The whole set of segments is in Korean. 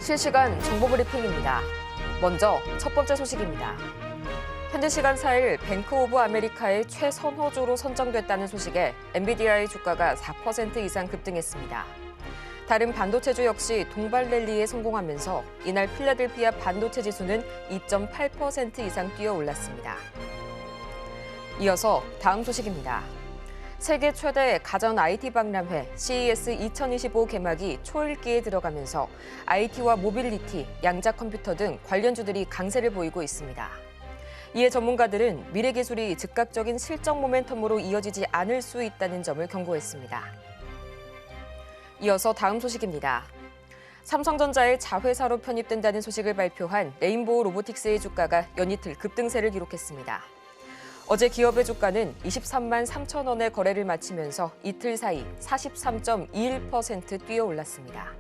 실시간 정보 브리핑입니다. 먼저 첫 번째 소식입니다. 현지 시간 4일 뱅크 오브 아메리카의 최선호주로 선정됐다는 소식에 엔비디아의 주가가 4% 이상 급등했습니다. 다른 반도체주 역시 동반 랠리에 성공하면서 이날 필라델피아 반도체 지수는 2.8% 이상 뛰어 올랐습니다. 이어서 다음 소식입니다. 세계 최대 가전 IT 박람회 CES 2025 개막이 초읽기에 들어가면서 IT와 모빌리티, 양자 컴퓨터 등 관련주들이 강세를 보이고 있습니다. 이에 전문가들은 미래 기술이 즉각적인 실적 모멘텀으로 이어지지 않을 수 있다는 점을 경고했습니다. 이어서 다음 소식입니다. 삼성전자의 자회사로 편입된다는 소식을 발표한 레인보우 로보틱스의 주가가 연이틀 급등세를 기록했습니다. 어제 기업의 주가는 23만 3천 원의 거래를 마치면서 이틀 사이 43.21% 뛰어 올랐습니다.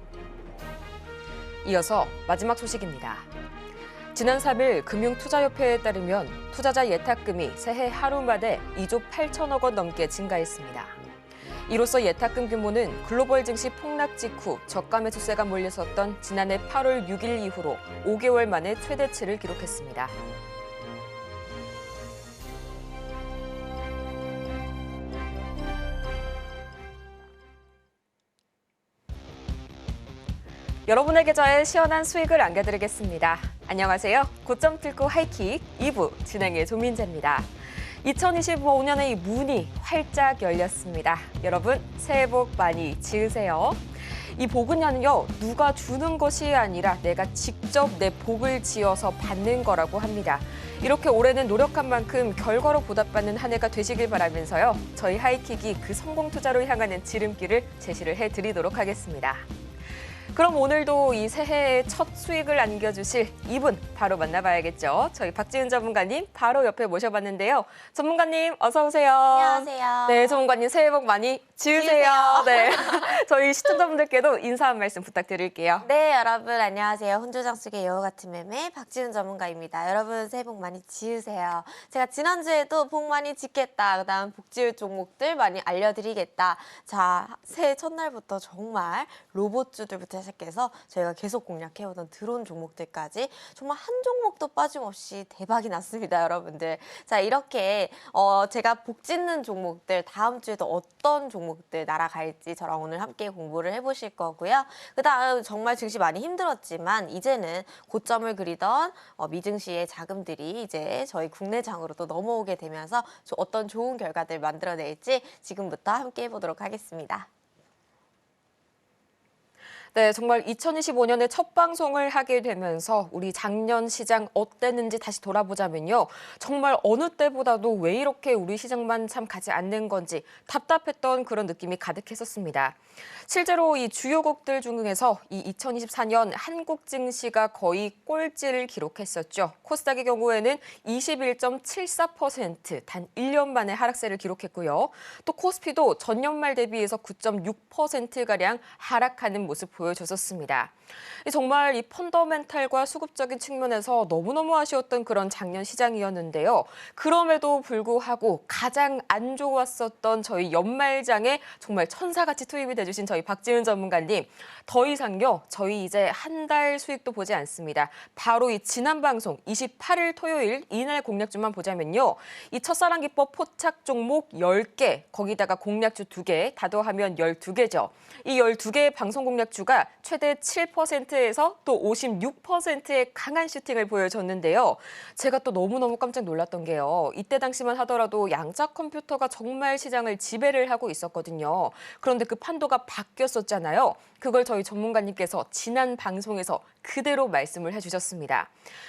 이어서 마지막 소식입니다. 지난 3일 금융투자협회에 따르면 투자자 예탁금이 새해 하루 만에 2조 8천억 원 넘게 증가했습니다. 이로써 예탁금 규모는 글로벌 증시 폭락 직후 저가 매수세가 몰렸었던 지난해 8월 6일 이후로 5개월 만에 최대치를 기록했습니다. 여러분의 계좌에 시원한 수익을 안겨드리겠습니다. 안녕하세요. 고점 뚫고 하이킥 2부 진행의 조민재입니다. 2025년의 문이 활짝 열렸습니다. 여러분 새해 복 많이 지으세요. 이 복은요, 누가 주는 것이 아니라 내가 직접 내 복을 지어서 받는 거라고 합니다. 이렇게 올해는 노력한 만큼 결과로 보답받는 한 해가 되시길 바라면서요. 저희 하이킥이 그 성공 투자로 향하는 지름길을 제시를 해드리도록 하겠습니다. 그럼 오늘도 이 새해의 첫 수익을 안겨주실 이분 바로 만나봐야겠죠. 저희 박지은 전문가님 바로 옆에 모셔봤는데요. 전문가님 어서 오세요. 안녕하세요. 네, 전문가님 새해 복 많이 지으세요. 네, 저희 시청자분들께도 인사 한 말씀 부탁드릴게요. 네, 여러분 안녕하세요. 혼조장 속의 여우 같은 매매 박지은 전문가입니다. 여러분 새해 복 많이 지으세요. 제가 지난주에도 복 많이 짓겠다. 그다음 복 지을 종목들 많이 알려드리겠다. 자, 새해 첫날부터 정말 로봇주들부터 시작해서 저희가 계속 공략해오던 드론 종목들까지 정말 한 종목도 빠짐없이 대박이 났습니다, 여러분들. 자, 이렇게 제가 복 짓는 종목들 다음 주에도 어떤 종목들 날아갈지 저랑 오늘 함께 공부를 해보실 거고요. 그다음 정말 증시 많이 힘들었지만 이제는 고점을 그리던 미증시의 자금들이 이제 저희 국내장으로 또 넘어오게 되면서 어떤 좋은 결과들 만들어낼지 지금부터 함께 해보도록 하겠습니다. 네, 정말 2025년에 첫 방송을 하게 되면서 우리 작년 시장 어땠는지 다시 돌아보자면요. 정말 어느 때보다도 왜 이렇게 우리 시장만 참 가지 않는 건지 답답했던 그런 느낌이 가득했었습니다. 실제로 이 주요국들 중에서 이 2024년 한국 증시가 거의 꼴찌를 기록했었죠. 코스닥의 경우에는 21.74% 단 1년 만에 하락세를 기록했고요. 또 코스피도 전년 말 대비해서 9.6%가량 하락하는 모습 보여줬었습니다. 정말 이 펀더멘탈과 수급적인 측면에서 너무너무 아쉬웠던 그런 작년 시장이었는데요. 그럼에도 불구하고 가장 안 좋았었던 저희 연말장에 정말 천사같이 투입이 돼주신 저희 박지은 전문가님. 더 이상요, 저희 이제 한 달 수익도 보지 않습니다. 바로 이 지난 방송 28일 토요일 이날 공략주만 보자면요. 이 첫사랑 기법 포착 종목 10개, 거기다가 공략주 2개, 다 더하면 12개죠. 이 12개의 방송 공략주가 최대 7%에서 또 56%의 강한 슈팅을 보여줬는데요. 제가 또 너무너무 깜짝 놀랐던 게요. 이때 당시만 하더라도 양자 컴퓨터가 정말 시장을 지배를 하고 있었거든요. 그런데 그 판도가 바뀌었었잖아요. 그걸 저희 전문가님께서 지난 방송에서 그대로 말씀을 해주셨습니다.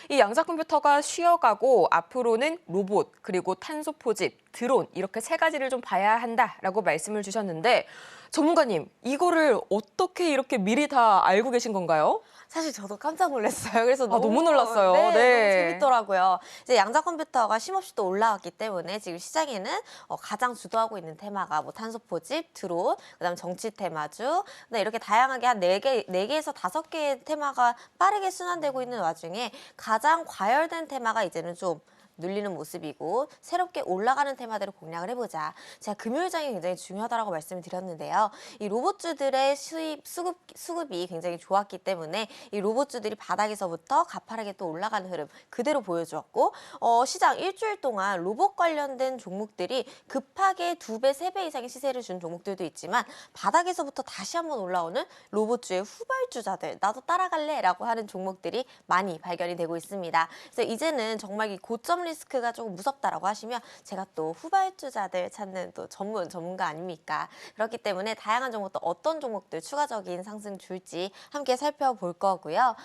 이 양자 컴퓨터가 쉬어가고 앞으로는 로봇, 그리고 탄소 포집, 드론 이렇게 세 가지를 좀 봐야 한다라고 말씀을 주셨는데 전문가님, 이거를 어떻게 이렇게 미리 다 알고 계신 건가요? 사실 저도 깜짝 놀랐어요. 그래서 너무 놀랐어요. 네, 네. 너무 재밌더라고요. 이제 양자 컴퓨터가 심없이 또 올라왔기 때문에 지금 시장에는 가장 주도하고 있는 테마가 뭐 탄소 포집, 드론, 그다음 정치 테마주, 이렇게 다양하게 한 4개에서 5개의 테마가 빠르게 순환되고 있는 와중에 가장 과열된 테마가 이제는 좀 눌리는 모습이고 새롭게 올라가는 테마대로 공략을 해보자. 제가 금요일장이 굉장히 중요하다고 말씀을 드렸는데요. 이 로봇주들의 수급이 굉장히 좋았기 때문에 이 로봇주들이 바닥에서부터 가파르게 또 올라가는 흐름 그대로 보여주었고 시장 일주일 동안 로봇 관련된 종목들이 급하게 2배, 3배 이상의 시세를 준 종목들도 있지만 바닥에서부터 다시 한번 올라오는 로봇주의 후발주자들 나도 따라갈래 라고 하는 종목들이 많이 발견이 되고 있습니다. 그래서 이제는 정말 이 고점 리스크가 조금 무섭다라고 하시면 제가 또 후발주자들 찾는 또 전문가 아닙니까? 그렇기 때문에 다양한 종목도 어떤 종목들 추가적인 상승 줄지 함께 살펴볼 거고요.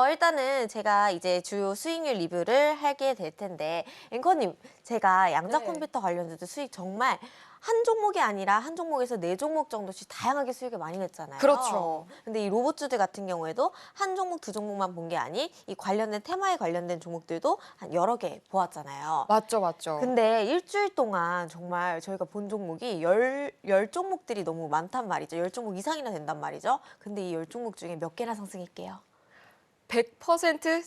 일단은 제가 이제 주요 수익률 리뷰를 하게 될 텐데 앵커님 제가 양자 네. 컴퓨터 관련주도 수익 정말 한 종목이 아니라 한 종목에서 4종목 정도씩 다양하게 수익을 많이 냈잖아요. 그렇죠. 근데 이 로봇주들 같은 경우에도 한 종목, 2종목만 본 게 아닌 이 관련된 테마에 관련된 종목들도 한 여러 개 보았잖아요. 맞죠, 맞죠. 근데 일주일 동안 정말 저희가 본 종목이 열 종목들이 너무 많단 말이죠. 10종목 이상이나 된단 말이죠. 근데 이 10종목 중에 몇 개나 상승했게요? 100%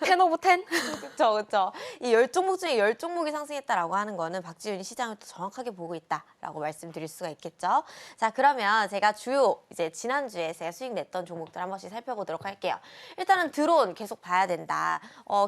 10 오브 10? 그렇죠, 그렇죠. 이 10종목 중에 10종목이 상승했다라고 하는 거는 박지윤이 시장을 또 정확하게 보고 있다라고 말씀드릴 수가 있겠죠. 자, 그러면 제가 주요 이제 지난주에 제가 수익 냈던 종목들 한 번씩 살펴보도록 할게요. 일단은 드론 계속 봐야 된다.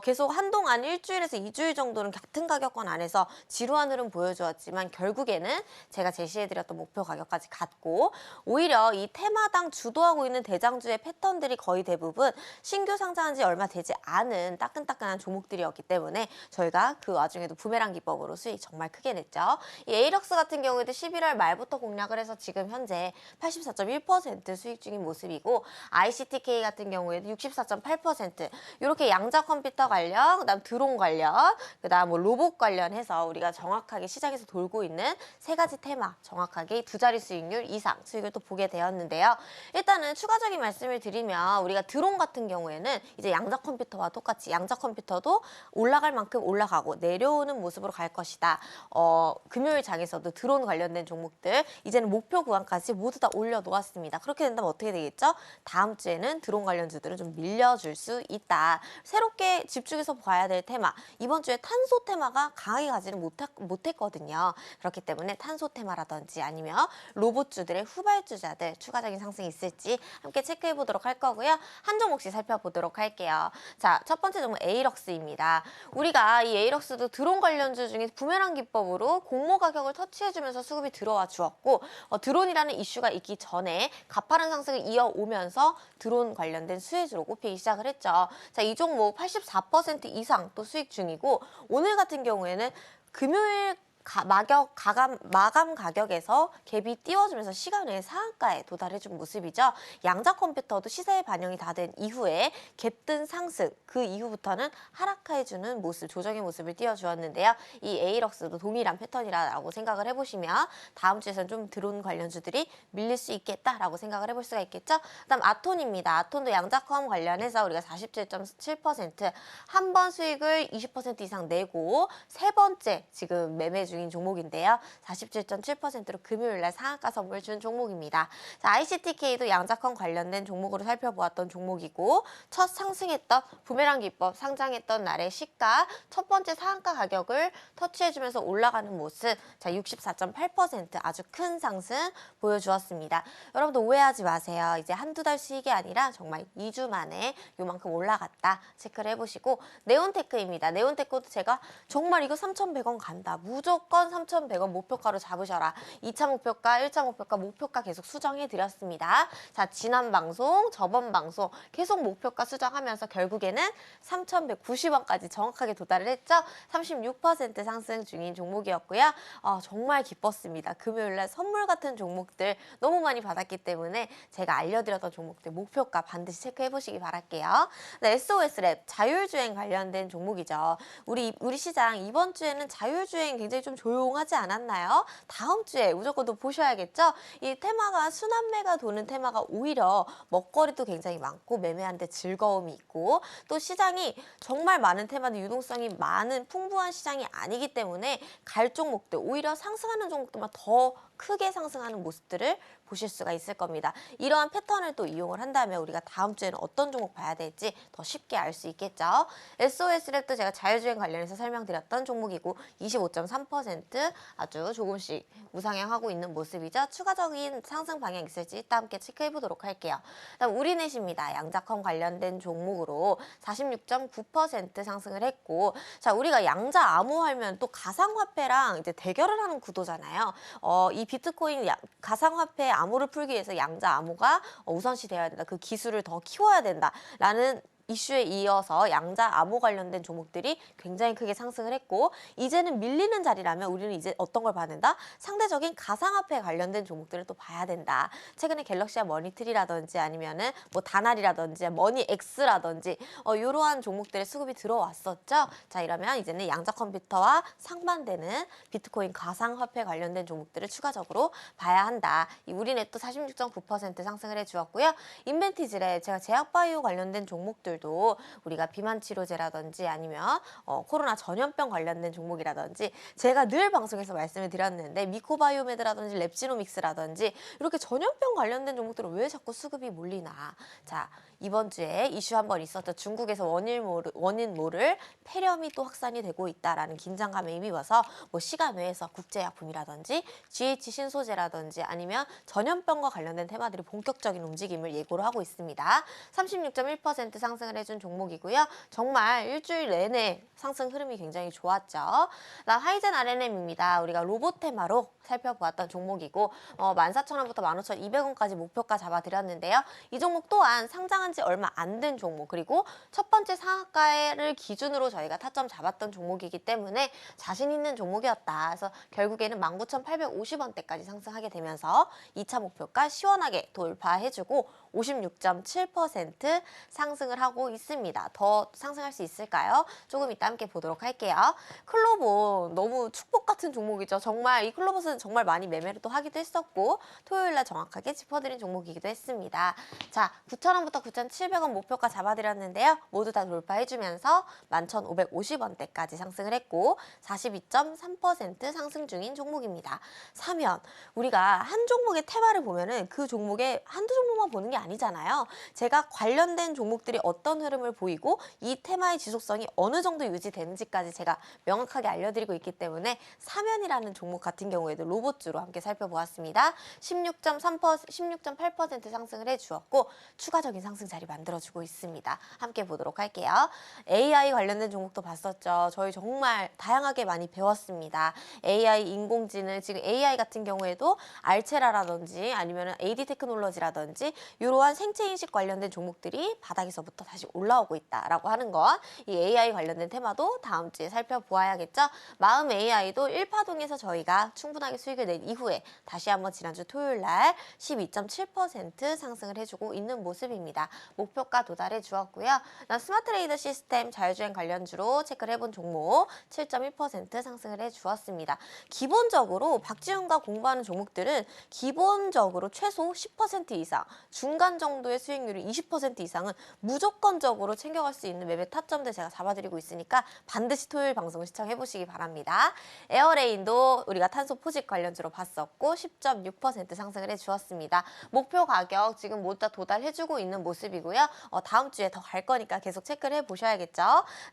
계속 한동안 일주일에서 2주일 정도는 같은 가격권 안에서 지루한 흐름 보여주었지만 결국에는 제가 제시해드렸던 목표 가격까지 갔고 오히려 이 테마당 주도하고 있는 대장주의 패턴들이 거의 대부분 신규 상장한 지 얼마 되지 않은 따끈따끈한 종목들이었기 때문에 저희가 그 와중에도 부메랑 기법으로 수익 정말 크게 냈죠. 이 에이럭스 같은 경우에도 11월 말부터 공략을 해서 지금 현재 84.1% 수익 중인 모습이고 ICTK 같은 경우에도 64.8% 이렇게 양자 컴퓨터 관련, 그다음 드론 관련, 그다음 뭐 로봇 관련해서 우리가 정확하게 시장에서 돌고 있는 세 가지 테마 정확하게 2자리 수익률 이상 수익을 또 보게 되었는데요. 일단은 추가적인 말씀을 드리면 우리가 드론 같은 경우에는 이제 양자 컴퓨터와 똑같이 양자 컴퓨터도 올라갈 만큼 올라가고 내려오는 모습으로 갈 것이다. 금요일 장에서도 드론 관련된 종목들 이제는 목표 구간까지 모두 다 올려놓았습니다. 그렇게 된다면 어떻게 되겠죠? 다음 주에는 드론 관련주들은 좀 밀려줄 수 있다. 새롭게 집중해서 봐야 될 테마 이번 주에 탄소 테마가 강하게 가지는 못했거든요. 그렇기 때문에 탄소 테마라든지 아니면 로봇주들의 후발주자들 추가적인 상승이 있을지 함께 체크해 보도록 할 거고요. 한 종목씩 살펴보도록 할게요. 자, 첫 번째 종목 에이럭스입니다. 우리가 이 에이럭스도 드론 관련주 중에 부메랑 기법으로 공모 가격을 터치해주면서 수급이 들어와 주었고 드론이라는 이슈가 있기 전에 가파른 상승을 이어오면서 드론 관련된 수혜주로 꼽히기 시작을 했죠. 자, 이 종목 84% 이상 또 수익 중이고 오늘 같은 경우에는 금요일 마감 가격에서 갭이 띄워주면서 시간 외에 상한가에 도달해준 모습이죠. 양자 컴퓨터도 시세에 반영이 다 된 이후에 갭뜬 상승 그 이후부터는 하락해주는 모습, 조정의 모습을 띄워주었는데요. 이 에이럭스도 동일한 패턴이라고 생각을 해보시면 다음 주에서는 좀 드론 관련주들이 밀릴 수 있겠다라고 생각을 해볼 수가 있겠죠. 그다음 아톤입니다. 아톤도 양자컴 관련해서 우리가 47.7% 한 번 수익을 20% 이상 내고 세 번째 지금 매매 중인 종목인데요. 47.7%로 금요일날 상한가 선물 준 종목입니다. 자, ICTK도 양자컴 관련된 종목으로 살펴보았던 종목이고 첫 상승했던 부메랑 기법 상장했던 날의 시가 첫 번째 상한가 가격을 터치해주면서 올라가는 모습 자 64.8% 아주 큰 상승 보여주었습니다. 여러분도 오해하지 마세요. 이제 한두 달 수익이 아니라 정말 2주 만에 요만큼 올라갔다 체크를 해보시고 네온테크입니다. 네온테크도 제가 정말 이거 3,100원 간다. 무조건 3,100원 목표가로 잡으셔라. 2차 목표가, 1차 목표가, 목표가 계속 수정해드렸습니다. 자, 지난 방송, 저번 방송 계속 목표가 수정하면서 결국에는 3,190원까지 정확하게 도달을 했죠. 36% 상승 중인 종목이었고요. 정말 기뻤습니다. 금요일날 선물 같은 종목들 너무 많이 받았기 때문에 제가 알려드렸던 종목들 목표가 반드시 체크해보시기 바랄게요. 네, SOS랩 자율주행 관련된 종목이죠. 우리 시장 이번 주에는 자율주행 굉장히 좀 조용하지 않았나요? 다음 주에 무조건 또 보셔야겠죠? 이 테마가 순환매가 도는 테마가 오히려 먹거리도 굉장히 많고 매매하는데 즐거움이 있고 또 시장이 정말 많은 테마도 유동성이 많은 풍부한 시장이 아니기 때문에 갈 종목들 오히려 상승하는 종목들만 더 크게 상승하는 모습들을 보실 수가 있을 겁니다. 이러한 패턴을 또 이용을 한다면 우리가 다음 주에는 어떤 종목 봐야 될지 더 쉽게 알 수 있겠죠. SOS랩도 제가 자율주행 관련해서 설명드렸던 종목이고 25.3% 아주 조금씩 우상향하고 있는 모습이죠. 추가적인 상승 방향 있을지 이따 함께 체크해 보도록 할게요. 다음 우리넷입니다. 양자컴 관련된 종목으로 46.9% 상승을 했고, 자, 우리가 양자 암호하면 또 가상화폐랑 이제 대결을 하는 구도잖아요. 이 비트코인 가상화폐 암호를 풀기 위해서 양자 암호가 우선시 되어야 된다. 그 기술을 더 키워야 된다라는 이슈에 이어서 양자 암호 관련된 종목들이 굉장히 크게 상승을 했고, 이제는 밀리는 자리라면 우리는 이제 어떤 걸 봐야 된다? 상대적인 가상화폐 관련된 종목들을 또 봐야 된다. 최근에 갤럭시와 머니트리라든지 아니면은 뭐 다날이라든지 머니엑스라든지 이러한 종목들의 수급이 들어왔었죠. 자, 이러면 이제는 양자 컴퓨터와 상반되는 비트코인 가상화폐 관련된 종목들을 추가적으로 봐야 한다. 이 우리넷도 46.9% 상승을 해주었고요. 인벤티지랩 제가 제약바이오 관련된 종목들 도 우리가 비만 치료제라든지 아니면 코로나 전염병 관련된 종목이라든지 제가 늘 방송에서 말씀을 드렸는데 미코바이오메드라든지 랩지노믹스라든지 이렇게 전염병 관련된 종목들은 왜 자꾸 수급이 몰리나. 자, 이번 주에 이슈 한 번 있었죠. 중국에서 원인 모를 폐렴이 또 확산이 되고 있다라는 긴장감에 힘입어서 뭐 시간 외에서 국제약품이라든지 GH 신소재라든지 아니면 전염병과 관련된 테마들이 본격적인 움직임을 예고를 하고 있습니다. 36.1% 상승을 해준 종목이고요. 정말 일주일 내내 상승 흐름이 굉장히 좋았죠. 다음 하이젠 R&M입니다. 우리가 로봇 테마로 살펴보았던 종목이고 14,000원부터 15,200원까지 목표가 잡아드렸는데요. 이 종목 또한 상장한 지 얼마 안 된 종목, 그리고 첫 번째 상한가를 기준으로 저희가 타점 잡았던 종목이기 때문에 자신 있는 종목이었다. 그래서 결국에는 19,850원대까지 상승하게 되면서 2차 목표가 시원하게 돌파해주고 56.7% 상승을 하고 있습니다. 더 상승할 수 있을까요? 조금 이따 함께 보도록 할게요. 클로봇 너무 축복 같은 종목이죠. 정말 이 클로봇은 정말 많이 매매를 또 하기도 했었고 토요일날 정확하게 짚어드린 종목이기도 했습니다. 자, 9,000원부터 9,700원 목표가 잡아드렸는데요. 모두 다 돌파해주면서 11,550원대까지 상승을 했고 42.3% 상승 중인 종목입니다. 사면 우리가 한 종목의 테마를 보면은 그 종목의 한두 종목만 보는 게 아니잖아요. 제가 관련된 종목들이 어떤 흐름을 보이고 이 테마의 지속성이 어느 정도 유지되는지까지 제가 명확하게 알려드리고 있기 때문에 사면이라는 종목 같은 경우에도 로봇주로 함께 살펴보았습니다. 16.8% 상승을 해주었고 추가적인 상승 자리 만들어주고 있습니다. 함께 보도록 할게요. AI 관련된 종목도 봤었죠. 저희 정말 다양하게 많이 배웠습니다. AI 인공지능, 지금 AI 같은 경우에도 알체라라든지 아니면 AD 테크놀로지라든지 이러한 생체인식 관련된 종목들이 바닥에서부터 다시 올라오고 있다라고 하는 것, 이 AI 관련된 테마도 다음 주에 살펴보아야겠죠. 마음 AI도 1파동에서 저희가 충분하게 수익을 낸 이후에 다시 한번 지난주 토요일 날 12.7% 상승을 해주고 있는 모습입니다. 목표가 도달해 주었고요. 스마트 트레이더 시스템 자율주행 관련주로 체크를 해본 종목 7.1% 상승을 해 주었습니다. 기본적으로 박지훈과 공부하는 종목들은 기본적으로 최소 10% 이상, 중간 정도의 수익률이 20% 이상은 무조건적으로 챙겨갈 수 있는 매매 타점들 제가 잡아드리고 있으니까 반드시 토요일 방송을 시청해 보시기 바랍니다. 에어레인도 우리가 탄소 포집 관련주로 봤었고 10.6% 상승을 해주었습니다. 목표 가격 지금 모두 다 도달해주고 있는 모습이고요. 다음 주에 더 갈 거니까 계속 체크를 해보셔야겠죠.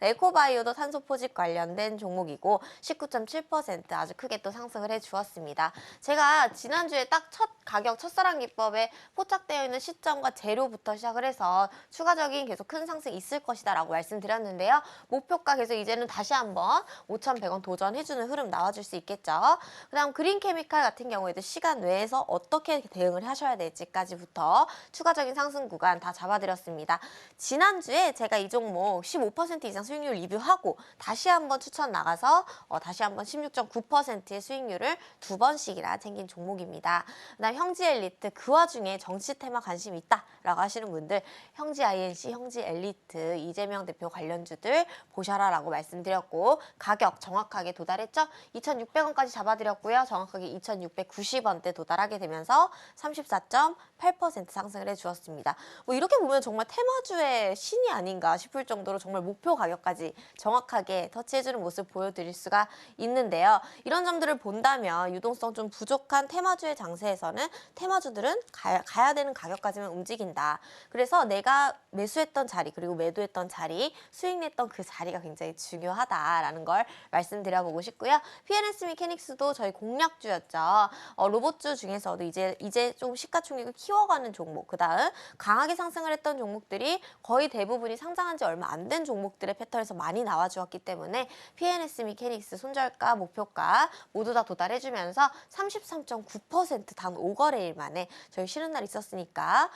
에코바이오도 탄소 포집 관련된 종목이고 19.7% 아주 크게 또 상승을 해주었습니다. 제가 지난주에 딱 첫 가격 첫사랑 기법에 포착되어 있는 시점과 재료부터 시작을 해서 추가적인 계속 큰 상승이 있을 것이다 라고 말씀드렸는데요. 목표가 계속 이제는 다시 한번 5,100원 도전해주는 흐름 나와줄 수 있겠죠. 그 다음 그린케미칼 같은 경우에도 시간 외에서 어떻게 대응을 하셔야 될지까지부터 추가적인 상승 구간 다 잡아드렸습니다. 지난주에 제가 이 종목 15% 이상 수익률 리뷰하고 다시 한번 추천 나가서 다시 한번 16.9%의 수익률을 두 번씩이나 챙긴 종목입니다. 그 다음 형지엘리트, 그 와중에 정치 테마 관심 관심 있다라고 하시는 분들 형지 INC, 형지 엘리트, 이재명 대표 관련주들 보셔라라고 말씀드렸고 가격 정확하게 도달했죠. 2,600원까지 잡아드렸고요. 정확하게 2,690원대 도달하게 되면서 34.8% 상승을 해주었습니다. 뭐 이렇게 보면 정말 테마주의 신이 아닌가 싶을 정도로 정말 목표 가격까지 정확하게 터치해주는 모습 보여드릴 수가 있는데요. 이런 점들을 본다면 유동성 좀 부족한 테마주의 장세에서는 테마주들은 가야 되는 가격까지만 움직인다. 그래서 내가 매수했던 자리 그리고 매도했던 자리, 수익 냈던 그 자리가 굉장히 중요하다라는 걸 말씀드려보고 싶고요. PNS 미케닉스도 저희 공략주였죠. 로봇주 중에서도 이제 좀 시가총액을 키워가는 종목, 그 다음 강하게 상승을 했던 종목들이 거의 대부분이 상장한 지 얼마 안 된 종목들의 패턴에서 많이 나와주었기 때문에 PNS 미케닉스 손절가, 목표가 모두 다 도달해주면서 33.9%단 5거래일 만에 저희 쉬는 날 있었으니까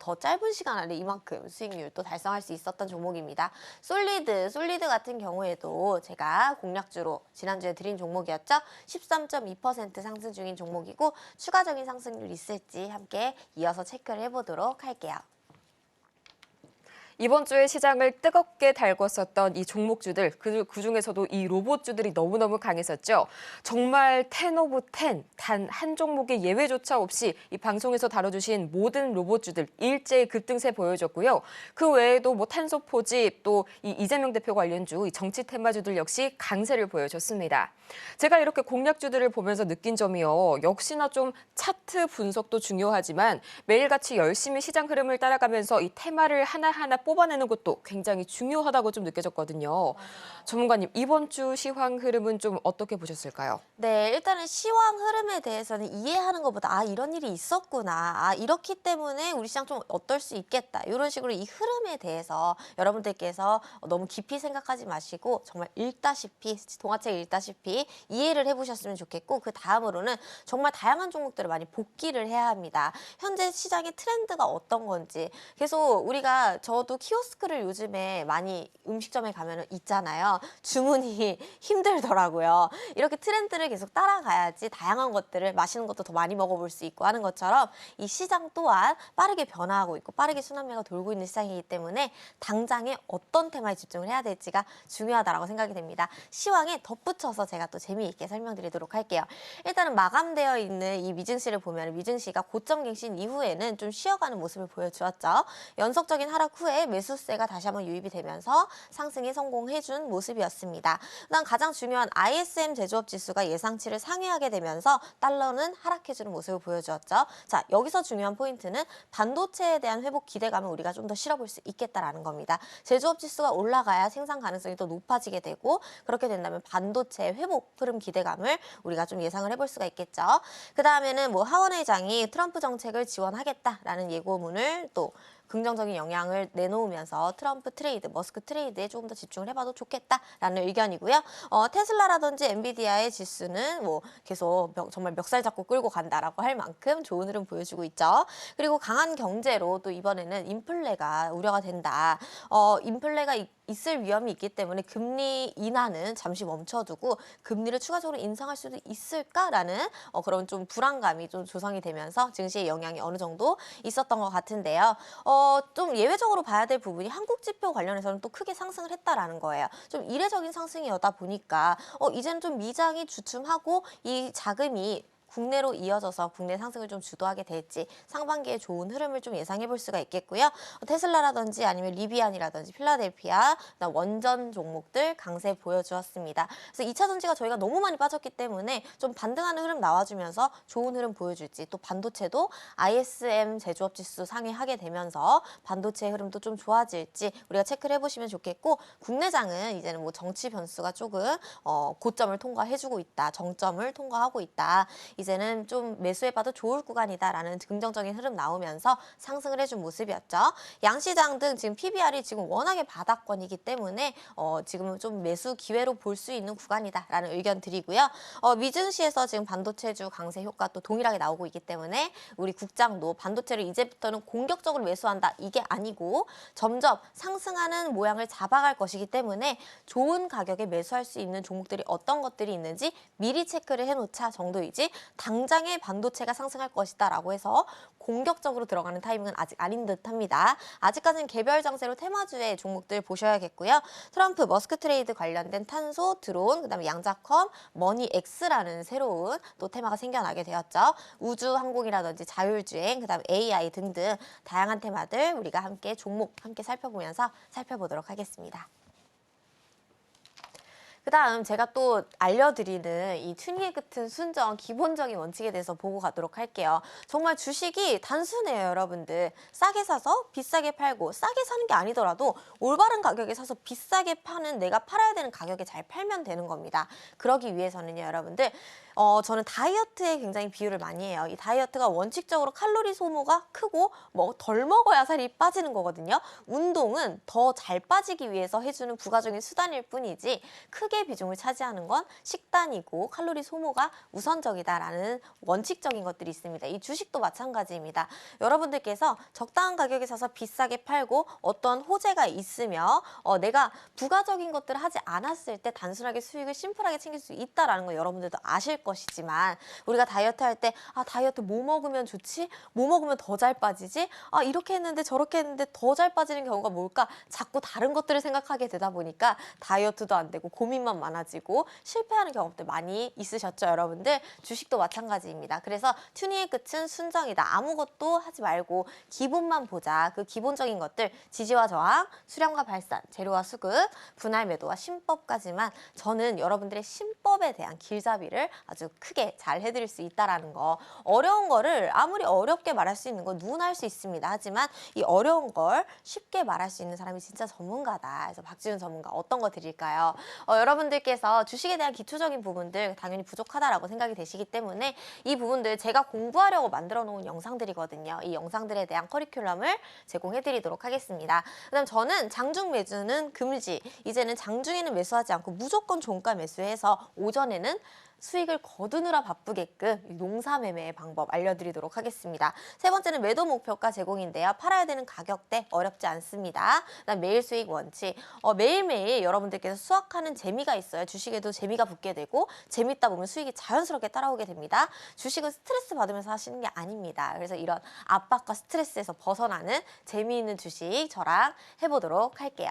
더 짧은 시간 안에 이만큼 수익률 또 달성할 수 있었던 종목입니다. 솔리드 같은 경우에도 제가 공략주로 지난주에 드린 종목이었죠. 13.2% 상승 중인 종목이고 추가적인 상승률 있을지 함께 이어서 체크를 해보도록 할게요. 이번 주에 시장을 뜨겁게 달궜었던 이 종목주들, 그중에서도 이 로봇주들이 너무너무 강했었죠. 정말 10 오브 10, 단 한 종목의 예외조차 없이 이 방송에서 다뤄주신 모든 로봇주들 일제히 급등세 보여줬고요. 그 외에도 뭐 탄소포집, 또 이 이재명 대표 관련주, 이 정치 테마주들 역시 강세를 보여줬습니다. 제가 이렇게 공략주들을 보면서 느낀 점이요. 역시나 좀 차트 분석도 중요하지만 매일같이 열심히 시장 흐름을 따라가면서 이 테마를 하나하나 뽑아내는 것도 굉장히 중요하다고 좀 느껴졌거든요. 전문가님, 이번 주 시황 흐름은 좀 어떻게 보셨을까요? 네, 일단은 시황 흐름에 대해서는 이해하는 것보다 이런 일이 있었구나. 이렇기 때문에 우리 시장 좀 어떨 수 있겠다. 이런 식으로 이 흐름에 대해서 여러분들께서 너무 깊이 생각하지 마시고 정말 읽다시피, 동화책 읽다시피 이해를 해보셨으면 좋겠고 그 다음으로는 정말 다양한 종목들을 많이 복기를 해야 합니다. 현재 시장의 트렌드가 어떤 건지 계속 저도 키오스크를 요즘에 많이 음식점에 가면 있잖아요. 주문이 힘들더라고요. 이렇게 트렌드를 계속 따라가야지 다양한 것들을 맛있는 것도 더 많이 먹어볼 수 있고 하는 것처럼 이 시장 또한 빠르게 변화하고 있고 빠르게 순환매가 돌고 있는 시장이기 때문에 당장에 어떤 테마에 집중을 해야 될지가 중요하다고 생각이 됩니다. 시황에 덧붙여서 제가 또 재미있게 설명드리도록 할게요. 일단은 마감되어 있는 이 미증시를 보면 미증시가 고점 갱신 이후에는 좀 쉬어가는 모습을 보여주었죠. 연속적인 하락 후에 매수세가 다시 한번 유입이 되면서 상승에 성공해준 모습이었습니다. 그다음 가장 중요한 ISM 제조업 지수가 예상치를 상회하게 되면서 달러는 하락해주는 모습을 보여주었죠. 자, 여기서 중요한 포인트는 반도체에 대한 회복 기대감을 우리가 좀 더 실어볼 수 있겠다라는 겁니다. 제조업 지수가 올라가야 생산 가능성이 더 높아지게 되고 그렇게 된다면 반도체 회복 흐름 기대감을 우리가 좀 예상을 해볼 수가 있겠죠. 그 다음에는 뭐 하원 의장이 트럼프 정책을 지원하겠다라는 예고문을 또 긍정적인 영향을 내놓으면서 트럼프 트레이드, 머스크 트레이드에 조금 더 집중을 해봐도 좋겠다라는 의견이고요. 테슬라라든지 엔비디아의 지수는 뭐 계속 정말 멱살 잡고 끌고 간다라고 할 만큼 좋은 흐름 보여주고 있죠. 그리고 강한 경제로 또 이번에는 인플레가 우려가 된다. 인플레가 있을 위험이 있기 때문에 금리 인하는 잠시 멈춰두고 금리를 추가적으로 인상할 수도 있을까라는 그런 좀 불안감이 좀 조성이 되면서 증시에 영향이 어느 정도 있었던 것 같은데요. 좀 예외적으로 봐야 될 부분이 한국 지표 관련해서는 또 크게 상승을 했다라는 거예요. 좀 이례적인 상승이었다 보니까 이제는 좀 미장이 주춤하고 이 자금이 국내로 이어져서 국내 상승을 좀 주도하게 될지 상반기에 좋은 흐름을 좀 예상해 볼 수가 있겠고요. 테슬라라든지 아니면 리비안이라든지 필라델피아, 원전 종목들 강세 보여주었습니다. 그래서 2차 전지가 저희가 너무 많이 빠졌기 때문에 좀 반등하는 흐름 나와주면서 좋은 흐름 보여줄지 또 반도체도 ISM 제조업 지수 상회하게 되면서 반도체 흐름도 좀 좋아질지 우리가 체크를 해보시면 좋겠고 국내장은 이제는 뭐 정치 변수가 조금 고점을 통과해주고 있다. 정점을 통과하고 있다. 이제는 좀 매수해봐도 좋을 구간이다라는 긍정적인 흐름 나오면서 상승을 해준 모습이었죠. 양시장 등 지금 PBR이 지금 워낙에 바닥권이기 때문에 지금은 좀 매수 기회로 볼 수 있는 구간이다라는 의견 드리고요. 미증시에서 지금 반도체주 강세 효과 또 동일하게 나오고 있기 때문에 우리 국장도 반도체를 이제부터는 공격적으로 매수한다 이게 아니고 점점 상승하는 모양을 잡아갈 것이기 때문에 좋은 가격에 매수할 수 있는 종목들이 어떤 것들이 있는지 미리 체크를 해놓자 정도이지 당장의 반도체가 상승할 것이다라고 해서 공격적으로 들어가는 타이밍은 아직 아닌 듯합니다. 아직까지는 개별 장세로 테마주의 종목들 보셔야겠고요. 트럼프 머스크 트레이드 관련된 탄소, 드론, 그다음에 양자컴, 머니엑스라는 새로운 또 테마가 생겨나게 되었죠. 우주 항공이라든지 자율주행, 그다음에 AI 등등 다양한 테마들 우리가 함께 종목 함께 살펴보도록 하겠습니다. 그다음 제가 또 알려드리는 이 튜닝의 끝은 순정 기본적인 원칙에 대해서 보고 가도록 할게요. 정말 주식이 단순해요, 여러분들. 싸게 사서 비싸게 팔고, 싸게 사는 게 아니더라도 올바른 가격에 사서 비싸게 파는 내가 팔아야 되는 가격에 잘 팔면 되는 겁니다. 그러기 위해서는요, 여러분들. 저는 다이어트에 굉장히 비유를 많이 해요. 이 다이어트가 원칙적으로 칼로리 소모가 크고 덜 먹어야 살이 빠지는 거거든요. 운동은 더 잘 빠지기 위해서 해주는 부가적인 수단일 뿐이지 크게 비중을 차지하는 건 식단이고 칼로리 소모가 우선적이다라는 원칙적인 것들이 있습니다. 이 주식도 마찬가지입니다. 여러분들께서 적당한 가격에 사서 비싸게 팔고 어떤 호재가 있으며 내가 부가적인 것들을 하지 않았을 때 단순하게 수익을 심플하게 챙길 수 있다라는 거 여러분들도 아실 것이지만 우리가 다이어트 할 때 다이어트 뭐 먹으면 좋지? 뭐 먹으면 더 잘 빠지지? 이렇게 했는데 저렇게 했는데 더 잘 빠지는 경우가 뭘까? 자꾸 다른 것들을 생각하게 되다 보니까 다이어트도 안 되고 고민만 많아지고 실패하는 경험들 많이 있으셨죠, 여러분들? 주식도 마찬가지입니다. 그래서 튜닝의 끝은 순정이다. 아무것도 하지 말고 기본만 보자. 그 기본적인 것들 지지와 저항, 수량과 발산, 재료와 수급, 분할 매도와 신법까지만 저는 여러분들의 신법에 대한 길잡이를 아주 크게 잘 해드릴 수 있다라는 거. 어려운 거를 아무리 어렵게 말할 수 있는 건 누구나 할 수 있습니다. 하지만 이 어려운 걸 쉽게 말할 수 있는 사람이 진짜 전문가다. 그래서 박지훈 전문가 어떤 거 드릴까요? 여러분들께서 주식에 대한 기초적인 부분들 당연히 부족하다라고 생각이 되시기 때문에 이 부분들 제가 공부하려고 만들어 놓은 영상들이거든요. 이 영상들에 대한 커리큘럼을 제공해드리도록 하겠습니다. 그다음 저는 장중 매수는 금지. 이제는 장중에는 매수하지 않고 무조건 종가 매수해서 오전에는 수익을 거두느라 바쁘게끔 농사 매매의 방법 알려드리도록 하겠습니다. 세 번째는 매도 목표가 제공인데요. 팔아야 되는 가격대 어렵지 않습니다. 그다음 매일 수익 원칙. 매일매일 여러분들께서 수확하는 재미가 있어요. 주식에도 재미가 붙게 되고 재밌다 보면 수익이 자연스럽게 따라오게 됩니다. 주식은 스트레스 받으면서 하시는 게 아닙니다. 그래서 이런 압박과 스트레스에서 벗어나는 재미있는 주식 저랑 해보도록 할게요.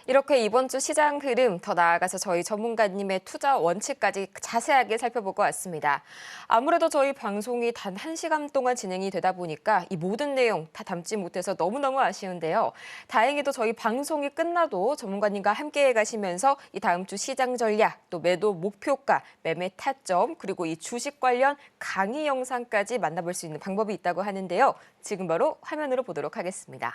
이렇게 이번 주 시장 흐름, 더 나아가서 저희 전문가님의 투자 원칙까지 자세하게 살펴보고 왔습니다. 아무래도 저희 방송이 단 1시간 동안 진행이 되다 보니까 이 모든 내용 다 담지 못해서 너무너무 아쉬운데요. 다행히도 저희 방송이 끝나도 전문가님과 함께 가시면서 이 다음 주 시장 전략, 또 매도 목표가, 매매 타점, 그리고 이 주식 관련 강의 영상까지 만나볼 수 있는 방법이 있다고 하는데요. 지금 바로 화면으로 보도록 하겠습니다.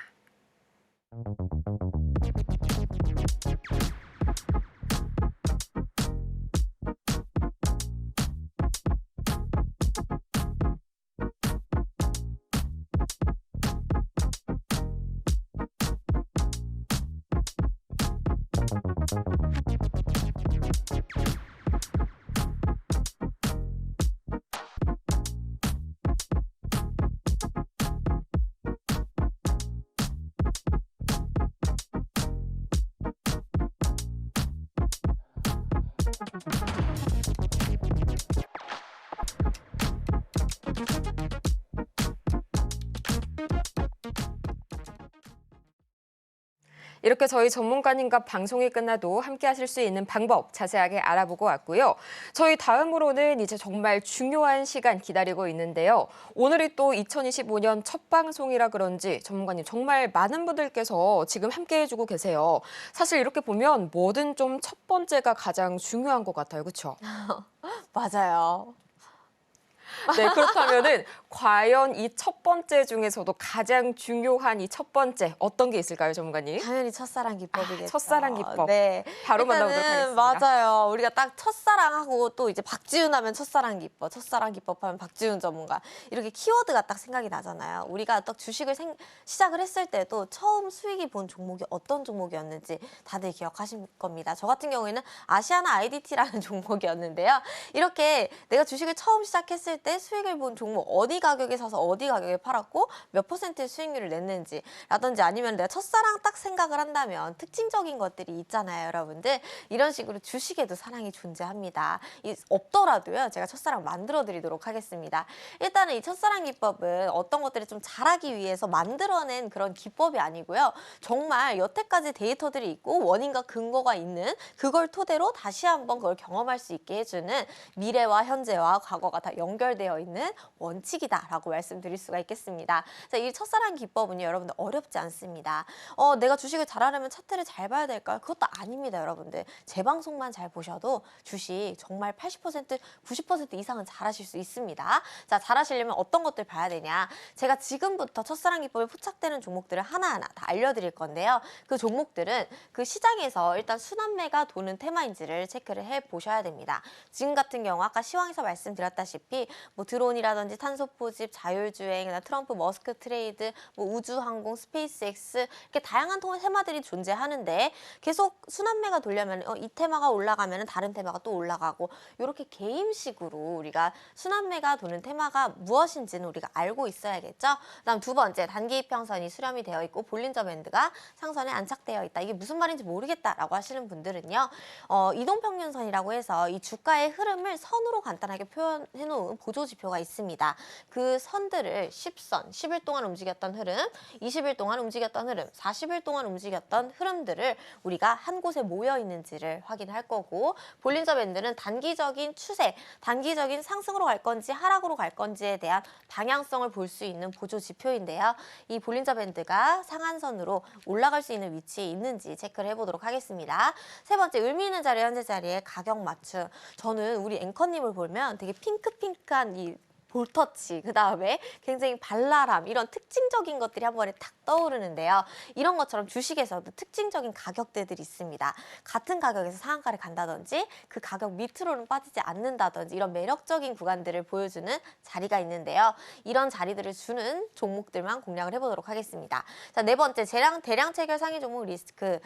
이렇게 저희 전문가님과 방송이 끝나도 함께 하실 수 있는 방법 자세하게 알아보고 왔고요. 저희 다음으로는 이제 정말 중요한 시간 기다리고 있는데요. 오늘이 또 2025년 첫 방송이라 그런지 전문가님 정말 많은 분들께서 지금 함께 해주고 계세요. 사실 이렇게 보면 뭐든 좀 첫 번째가 가장 중요한 것 같아요. 그렇죠? 맞아요. 네, 그렇다면은 과연 이 첫 번째 중에서도 가장 중요한 이 첫 번째 어떤 게 있을까요, 전문가님? 당연히 첫사랑 기법이겠죠. 첫사랑 기법. 네. 바로 만나보도록 일단은 하겠습니다. 맞아요. 우리가 딱 첫사랑하고 또 이제 박지훈 하면 첫사랑 기법, 첫사랑 기법 하면 박지훈 전문가. 이렇게 키워드가 딱 생각이 나잖아요. 우리가 딱 주식을 시작을 했을 때도 처음 수익이 본 종목이 어떤 종목이었는지 다들 기억하실 겁니다. 저 같은 경우에는 아시아나 IDT라는 종목이었는데요. 이렇게 내가 주식을 처음 시작했을 했을 때 수익을 본 종목 어디 가격에 사서 어디 가격에 팔았고 몇 퍼센트의 수익률을 냈는지라든지 아니면 내가 첫사랑 딱 생각을 한다면 특징적인 것들이 있잖아요, 여러분들. 이런 식으로 주식에도 사랑이 존재합니다. 없더라도요, 제가 첫사랑 만들어 드리도록 하겠습니다. 일단은 이 첫사랑 기법은 어떤 것들을 좀 잘하기 위해서 만들어낸 그런 기법이 아니고요. 정말 여태까지 데이터들이 있고 원인과 근거가 있는 그걸 토대로 다시 한번 그걸 경험할 수 있게 해주는 미래와 현재와 과거가 다 연결되어 있는 원칙이다라고 말씀드릴 수가 있겠습니다. 자, 이 첫사랑 기법은요, 여러분들 어렵지 않습니다. 내가 주식을 잘하려면 차트를 잘 봐야 될까요? 그것도 아닙니다, 여러분들. 제 방송만 잘 보셔도 주식 정말 80%, 90% 이상은 잘하실 수 있습니다. 자, 잘하시려면 어떤 것들 봐야 되냐? 제가 지금부터 첫사랑 기법에 포착되는 종목들을 하나하나 다 알려드릴 건데요. 그 종목들은 그 시장에서 일단 순환매가 도는 테마인지를 체크를 해보셔야 됩니다. 지금 같은 경우 아까 시황에서 말씀드렸다시피 뭐 드론이라든지 탄소포집, 자율주행, 트럼프 머스크 트레이드, 뭐 우주항공, 스페이스X 이렇게 다양한 테마들이 존재하는데 계속 순환매가 돌려면 이 테마가 올라가면 다른 테마가 또 올라가고 이렇게 게임식으로 우리가 순환매가 도는 테마가 무엇인지는 우리가 알고 있어야겠죠. 그다음 두 번째, 단기 이평선이 수렴이 되어 있고 볼린저 밴드가 상선에 안착되어 있다. 이게 무슨 말인지 모르겠다라고 하시는 분들은요. 이동평균선이라고 해서 이 주가의 흐름을 선으로 간단하게 표현해 놓은 보조지표가 있습니다. 그 선들을 10선, 10일 동안 움직였던 흐름, 20일 동안 움직였던 흐름, 40일 동안 움직였던 흐름들을 우리가 한 곳에 모여 있는지를 확인할 거고, 볼린저 밴드는 단기적인 추세, 단기적인 상승으로 갈 건지 하락으로 갈 건지에 대한 방향성을 볼 수 있는 보조지표인데요. 이 볼린저 밴드가 상한선으로 올라갈 수 있는 위치에 있는지 체크를 해보도록 하겠습니다. 세 번째, 의미 있는 자리, 현재 자리에 가격 맞춤. 저는 우리 앵커님을 보면 되게 핑크핑크한 이 볼터치, 그 다음에 굉장히 발랄함, 이런 특징적인 것들이 한 번에 탁 떠오르는데요. 이런 것처럼 주식에서도 특징적인 가격대들이 있습니다. 같은 가격에서 상한가를 간다든지 그 가격 밑으로는 빠지지 않는다든지 이런 매력적인 구간들을 보여주는 자리가 있는데요. 이런 자리들을 주는 종목들만 공략을 해보도록 하겠습니다. 자, 네 번째, 대량 체결 상위 종목 리스크.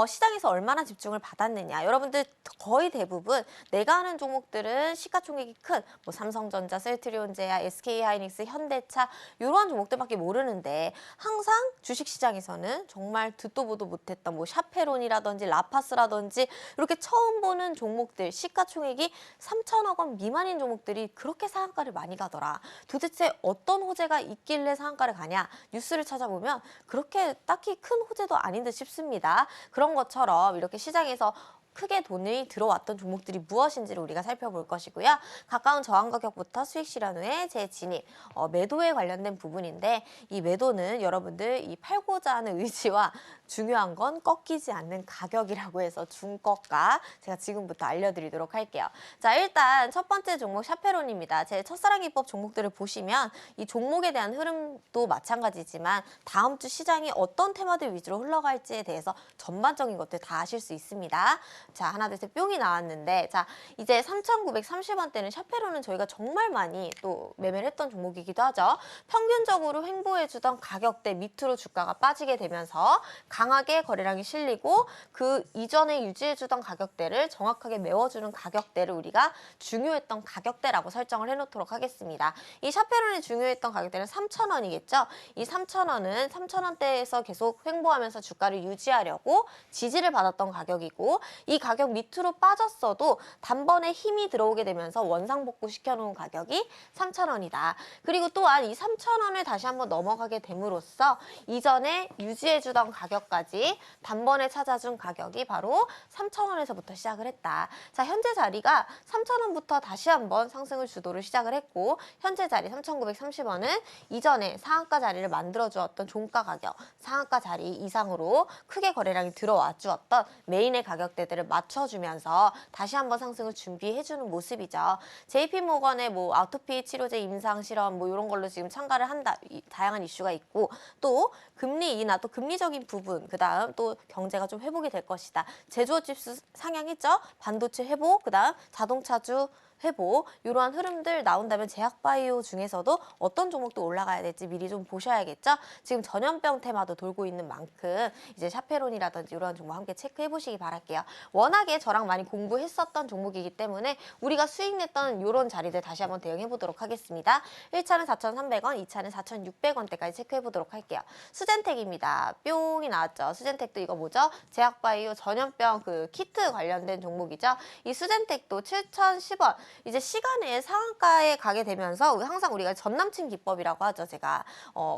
시장에서 얼마나 집중을 받았느냐. 여러분들 거의 대부분 내가 하는 종목들은 시가총액이 큰 뭐 삼성전자, 셀트리온제야, SK하이닉스, 현대차 이러한 종목들밖에 모르는데 항상 주식시장에서는 정말 듣도 보도 못했던 뭐 샤페론이라든지 라파스라든지 이렇게 처음 보는 종목들, 시가총액이 3천억 원 미만인 종목들이 그렇게 상한가를 많이 가더라. 도대체 어떤 호재가 있길래 상한가를 가냐? 뉴스를 찾아보면 그렇게 딱히 큰 호재도 아닌 듯 싶습니다. 그런 것처럼 이렇게 시장에서 크게 돈이 들어왔던 종목들이 무엇인지를 우리가 살펴볼 것이고요. 가까운 저항 가격부터 수익 실현 후에 재진입, 매도에 관련된 부분인데 이 매도는 여러분들 이 팔고자 하는 의지와 중요한 건 꺾이지 않는 가격이라고 해서 중꺾가 제가 지금부터 알려드리도록 할게요. 자, 일단 첫 번째 종목 샤페론입니다. 제 첫사랑 기법 종목들을 보시면 이 종목에 대한 흐름도 마찬가지지만 다음 주 시장이 어떤 테마들 위주로 흘러갈지에 대해서 전반적인 것들 다 아실 수 있습니다. 자, 하나 둘 셋 뿅이 나왔는데, 자, 이제 3,930원대는 샤페론은 저희가 정말 많이 또 매매를 했던 종목이기도 하죠. 평균적으로 횡보해주던 가격대 밑으로 주가가 빠지게 되면서 강하게 거래량이 실리고 그 이전에 유지해주던 가격대를 정확하게 메워주는 가격대를 우리가 중요했던 가격대라고 설정을 해놓도록 하겠습니다. 이 샤페론이 중요했던 가격대는 3,000원이겠죠. 이 3,000원은 3,000원대에서 계속 횡보하면서 주가를 유지하려고 지지를 받았던 가격이고, 이 가격 밑으로 빠졌어도 단번에 힘이 들어오게 되면서 원상복구 시켜놓은 가격이 3,000원이다. 그리고 또한 이 3,000원을 다시 한번 넘어가게 됨으로써 이전에 유지해주던 가격까지 단번에 찾아준 가격이 바로 3,000원에서부터 시작을 했다. 자, 현재 자리가 3,000원부터 다시 한번 상승을 주도를 시작을 했고, 현재 자리 3,930원은 이전에 상한가 자리를 만들어주었던 종가 가격, 상한가 자리 이상으로 크게 거래량이 들어와 주었던 메인의 가격대들을 맞춰주면서 다시 한번 상승을 준비해주는 모습이죠. JP모건의 뭐 아토피 치료제 임상 실험 뭐 이런 걸로 지금 참가를 한다. 다양한 이슈가 있고, 또 금리 인하, 또 금리적인 부분, 그 다음 또 경제가 좀 회복이 될 것이다. 제조업 지수 상향했죠. 반도체 회복, 그 다음 자동차주 회복 이러한 흐름들 나온다면 제약바이오 중에서도 어떤 종목도 올라가야 될지 미리 좀 보셔야겠죠. 지금 전염병 테마도 돌고 있는 만큼 이제 샤페론이라든지 이런 종목 함께 체크해 보시기 바랄게요. 워낙에 저랑 많이 공부했었던 종목이기 때문에 우리가 수익 냈던 이런 자리들 다시 한번 대응해 보도록 하겠습니다. 1차는 4,300원, 2차는 4,600원대까지 체크해 보도록 할게요. 수젠텍입니다. 뿅이 나왔죠. 수젠텍도 이거 뭐죠? 제약바이오 전염병 그 키트 관련된 종목이죠. 이 수젠텍도 7,010원. 이제 시간에 상한가에 가게 되면서 항상 우리가 전남친 기법이라고 하죠. 제가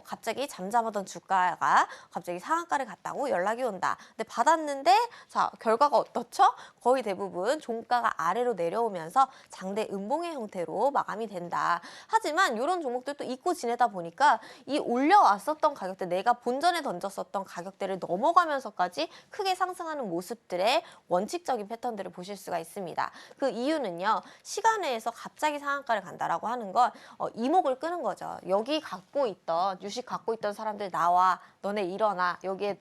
갑자기 잠잠하던 주가가 갑자기 상한가를 갔다고 연락이 온다. 근데 받았는데 자 결과가 어떻죠? 거의 대부분 종가가 아래로 내려오면서 장대 음봉의 형태로 마감이 된다. 하지만 이런 종목들도 잊고 지내다 보니까 이 올려왔었던 가격대 내가 본전에 던졌었던 가격대를 넘어가면서까지 크게 상승하는 모습들의 원칙적인 패턴들을 보실 수가 있습니다. 그 이유는요. 시간 내에서 갑자기 상한가를 간다라고 하는 건 이목을 끄는 거죠. 여기 갖고 있던 주식 갖고 있던 사람들 나와 너네 일어나 여기에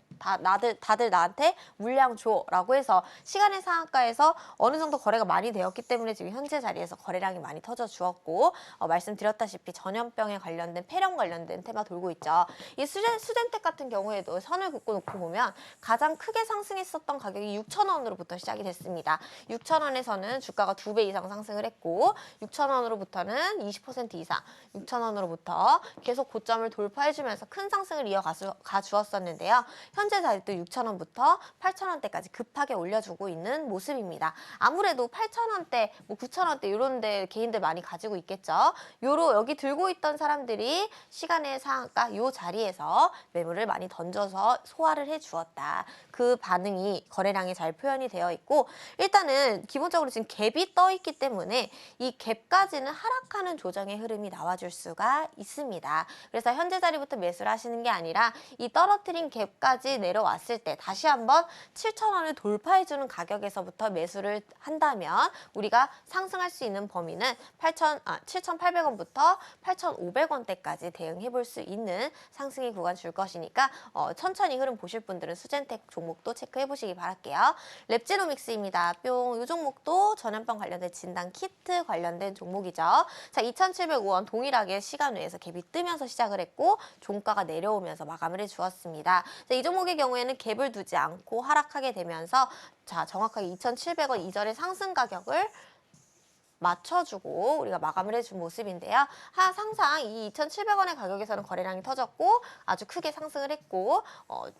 다들 나한테 물량 줘라고 해서 시간의 상한가에서 어느 정도 거래가 많이 되었기 때문에 지금 현재 자리에서 거래량이 많이 터져 주었고 말씀드렸다시피 전염병에 관련된 폐렴 관련된 테마 돌고 있죠. 이 수젠텍 같은 경우에도 선을 긋고 놓고 보면 가장 크게 상승했었던 가격이 6,000원으로부터 시작이 됐습니다. 6,000원에서는 주가가 2배 이상 상승을 했고 6,000원으로부터는 20% 이상 6,000원으로부터 계속 고점을 돌파해주면서 큰 상승을 이어가 주었었는데요. 현재 자리도 6,000원부터 8,000원대까지 급하게 올려주고 있는 모습입니다. 아무래도 8,000원대, 뭐 9,000원대 이런 데 개인들 많이 가지고 있겠죠. 여기 들고 있던 사람들이 시간의 상한가 요 자리에서 매물을 많이 던져서 소화를 해주었다. 그 반응이 거래량에 잘 표현이 되어 있고 일단은 기본적으로 지금 갭이 떠 있기 때문에 이 갭까지는 하락하는 조정의 흐름이 나와줄 수가 있습니다. 그래서 현재 자리부터 매수를 하시는 게 아니라 이 떨어뜨린 갭까지 내려왔을 때 다시 한번 7,000원을 돌파해주는 가격에서부터 매수를 한다면 우리가 상승할 수 있는 범위는 7,800원부터 8,500원대까지 대응해 볼 수 있는 상승의 구간 줄 것이니까 천천히 흐름 보실 분들은 수젠텍 종목도 체크해 보시기 바랄게요. 랩지노믹스입니다. 뿅. 이 종목도 전염병 관련된 진단 키트 관련된 종목이죠. 자, 2,705원 동일하게 시간 외에서 갭이 뜨면서 시작을 했고 종가가 내려오면서 마감을 해주었습니다. 자, 이 종목의 경우에는 갭을 두지 않고 하락하게 되면서 자 정확하게 2,700원 이전의 상승 가격을 맞춰주고 우리가 마감을 해준 모습인데요. 항상 이 2,700원의 가격에서는 거래량이 터졌고 아주 크게 상승을 했고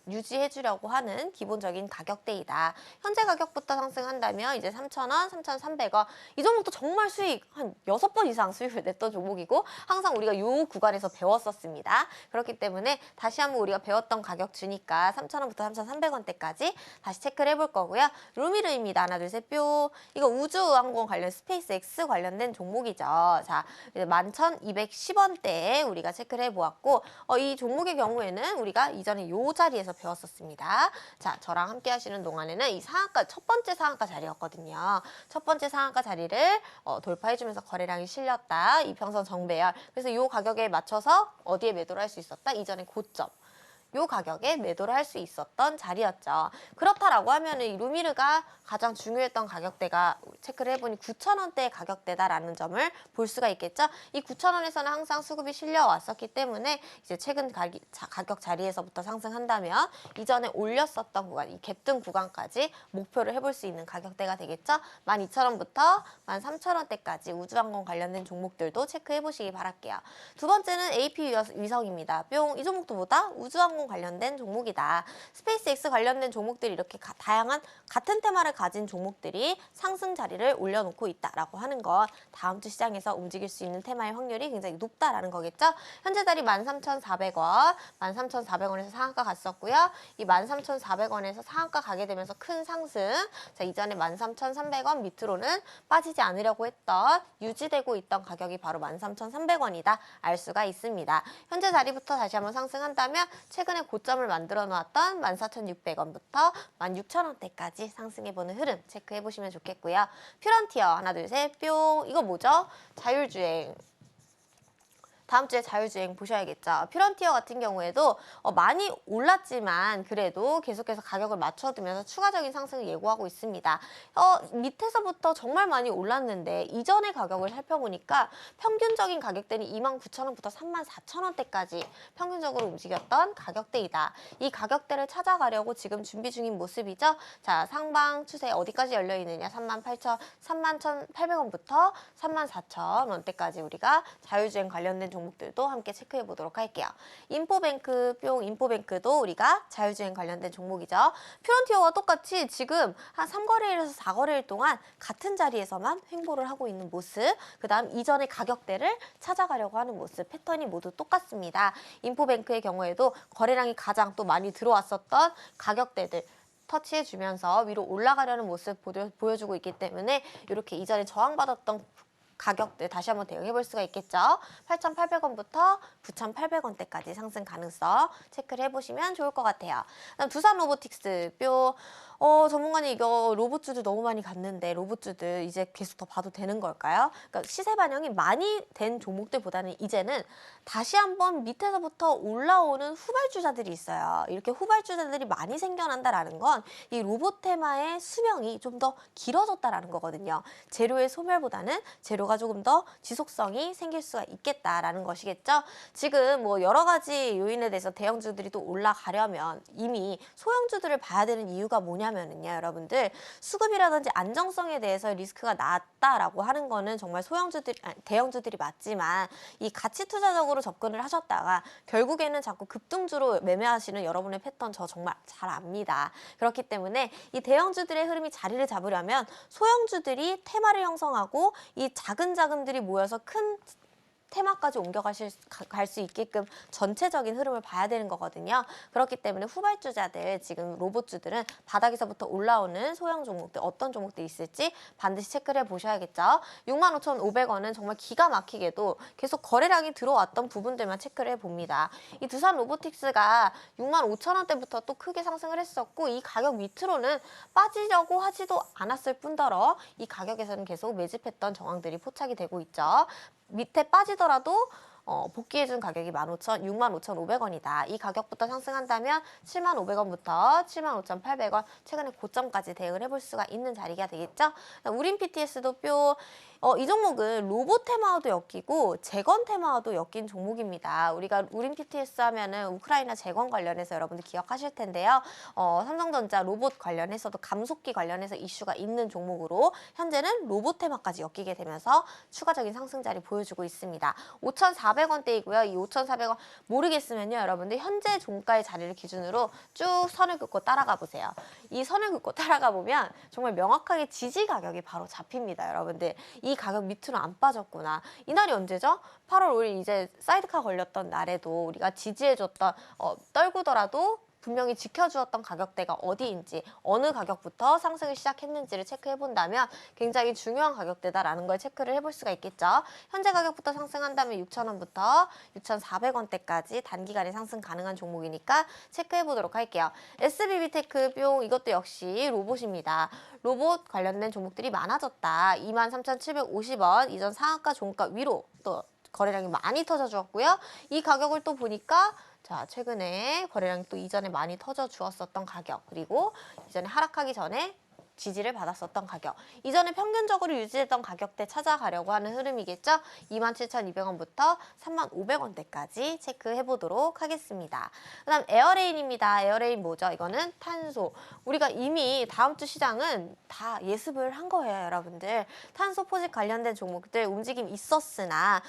유지해주려고 하는 기본적인 가격대이다. 현재 가격부터 상승한다면 이제 3,000원, 3,300원 이 종목도 정말 수익 한 6번 이상 수익을 냈던 종목이고 항상 우리가 이 구간에서 배웠었습니다. 그렇기 때문에 다시 한번 우리가 배웠던 가격 주니까 3,000원부터 3,300원대까지 다시 체크를 해볼 거고요. 루미르입니다. 하나, 둘, 셋, 뿅. 이거 우주항공 관련 스페이스X 관련된 종목이죠. 자, 11,210원대에 우리가 체크를 해보았고 이 종목의 경우에는 우리가 이전에 이 자리에서 배웠었습니다. 자, 저랑 함께 하시는 동안에는 이 상한가, 첫 번째 상한가 자리였거든요. 첫 번째 상한가 자리를 돌파해주면서 거래량이 실렸다. 이평선 정배열. 그래서 이 가격에 맞춰서 어디에 매도를 할 수 있었다? 이전에 고점. 요 가격에 매도를 할 수 있었던 자리였죠. 그렇다라고 하면 이 루미르가 가장 중요했던 가격대가 체크를 해보니 9,000원대의 가격대다라는 점을 볼 수가 있겠죠. 이 9,000원에서는 항상 수급이 실려왔었기 때문에 이제 최근 가격 자리에서부터 상승한다면 이전에 올렸었던 구간, 이 갭등 구간까지 목표를 해볼 수 있는 가격대가 되겠죠. 12,000원부터 13,000원대까지 우주항공 관련된 종목들도 체크해보시기 바랄게요. 두 번째는 AP 위성입니다. 뿅, 이 종목도 뭐다? 우주항공 관련된 종목이다. 스페이스X 관련된 종목들이 이렇게 다양한 같은 테마를 가진 종목들이 상승 자리를 올려놓고 있다라고 하는 건 다음 주 시장에서 움직일 수 있는 테마의 확률이 굉장히 높다라는 거겠죠. 현재 자리 13,400원, 13,400원에서 상한가 갔었고요. 이 13,400원에서 상한가 가게 되면서 큰 상승. 자, 이전에 13,300원 밑으로는 빠지지 않으려고 했던 유지되고 있던 가격이 바로 13,300원이다 알 수가 있습니다. 현재 자리부터 다시 한번 상승한다면 최근에 고점을 만들어 놓았던 14,600원부터 16,000원대까지 상승해보는 흐름 체크해보시면 좋겠고요. 퓨런티어 하나 둘 셋 뿅. 이거 뭐죠? 자율주행. 다음 주에 자율주행 보셔야겠죠. 퓨런티어 같은 경우에도 많이 올랐지만 그래도 계속해서 가격을 맞춰두면서 추가적인 상승을 예고하고 있습니다. 밑에서부터 정말 많이 올랐는데 이전의 가격을 살펴보니까 평균적인 가격대는 29,000원부터 34,000원대까지 평균적으로 움직였던 가격대이다. 이 가격대를 찾아가려고 지금 준비 중인 모습이죠. 자, 상방 추세 어디까지 열려 있느냐? 31,800원부터 34,000원대까지 우리가 자율주행 관련된 종목들도 함께 체크해 보도록 할게요. 인포뱅크도 우리가 자율주행 관련된 종목이죠. 퓨런티어와 똑같이 지금 한 3거래일에서 4거래일 동안 같은 자리에서만 횡보를 하고 있는 모습, 그 다음 이전의 가격대를 찾아가려고 하는 모습, 패턴이 모두 똑같습니다. 인포뱅크의 경우에도 거래량이 가장 또 많이 들어왔었던 가격대들 터치해주면서 위로 올라가려는 모습 보여주고 있기 때문에 이렇게 이전에 저항받았던 가격대 다시 한번 대응해 볼 수가 있겠죠. 8,800원부터 9,800원대까지 상승 가능성 체크를 해보시면 좋을 것 같아요. 그다음 두산 로보틱스 뼈 전문가님 이거 로봇주들 너무 많이 갔는데 로봇주들 이제 계속 더 봐도 되는 걸까요? 그러니까 시세 반영이 많이 된 종목들보다는 이제는 다시 한번 밑에서부터 올라오는 후발주자들이 있어요. 이렇게 후발주자들이 많이 생겨난다라는 건 이 로봇 테마의 수명이 좀 더 길어졌다라는 거거든요. 재료의 소멸보다는 재료가 조금 더 지속성이 생길 수가 있겠다라는 것이겠죠. 지금 뭐 여러 가지 요인에 대해서 대형주들이 또 올라가려면 이미 소형주들을 봐야 되는 이유가 뭐냐면은요, 여러분들 수급이라든지 안정성에 대해서 리스크가 낮다라고 하는 거는 정말 대형주들이 맞지만 이 가치 투자적으로 접근을 하셨다가 결국에는 자꾸 급등주로 매매하시는 여러분의 패턴 저 정말 잘 압니다. 그렇기 때문에 이 대형주들의 흐름이 자리를 잡으려면 소형주들이 테마를 형성하고 이 작은 자금들이 모여서 큰 테마까지 갈 수 있게끔 전체적인 흐름을 봐야 되는 거거든요. 그렇기 때문에 후발주자들, 지금 로봇주들은 바닥에서부터 올라오는 소형 종목들, 어떤 종목들이 있을지 반드시 체크를 해보셔야겠죠. 65,500원은 정말 기가 막히게도 계속 거래량이 들어왔던 부분들만 체크를 해봅니다. 이 두산 로보틱스가 65,000원대부터 또 크게 상승을 했었고 이 가격 밑으로는 빠지려고 하지도 않았을 뿐더러 이 가격에서는 계속 매집했던 정황들이 포착이 되고 있죠. 밑에 빠지더라도 복귀해준 가격이 65,500원이다. 이 가격부터 상승한다면 75,000원부터 75,800원 최근에 고점까지 대응을 해볼 수가 있는 자리가 되겠죠. 우린 PTS도 이 종목은 로봇 테마와도 엮이고 재건 테마와도 엮인 종목입니다. 우리가 우린 PTS 하면은 우크라이나 재건 관련해서 여러분들 기억하실 텐데요. 삼성전자 로봇 관련해서도 감속기 관련해서 이슈가 있는 종목으로 현재는 로봇 테마까지 엮이게 되면서 추가적인 상승 자리 보여주고 있습니다. 5,400원대이고요. 이 5,400원 모르겠으면요, 여러분들 현재 종가의 자리를 기준으로 쭉 선을 긋고 따라가 보세요. 이 선을 긋고 따라가 보면 정말 명확하게 지지 가격이 바로 잡힙니다, 여러분들. 이 가격 밑으로 안 빠졌구나. 이날이 언제죠? 8월 5일 이제 사이드카 걸렸던 날에도 우리가 지지해줬던 떨구더라도 분명히 지켜주었던 가격대가 어디인지 어느 가격부터 상승을 시작했는지를 체크해본다면 굉장히 중요한 가격대다라는 걸 체크를 해볼 수가 있겠죠. 현재 가격부터 상승한다면 6,000원부터 6,400원대까지 단기간에 상승 가능한 종목이니까 체크해보도록 할게요. SBB테크 뿅 이것도 역시 로봇입니다. 로봇 관련된 종목들이 많아졌다. 23,750원 이전 상한가 종가 위로 또 거래량이 많이 터져주었고요. 이 가격을 또 보니까 자, 최근에 거래량이 또 이전에 많이 터져 주었었던 가격, 그리고 이전에 하락하기 전에 지지를 받았었던 가격, 이전에 평균적으로 유지했던 가격대 찾아가려고 하는 흐름이겠죠. 27,200원부터 35,000원대까지 체크해보도록 하겠습니다. 그 다음 에어레인입니다. 에어레인 뭐죠? 이거는 탄소. 우리가 이미 다음 주 시장은 다 예습을 한 거예요, 여러분들. 탄소 포집 관련된 종목들 움직임이 있었으나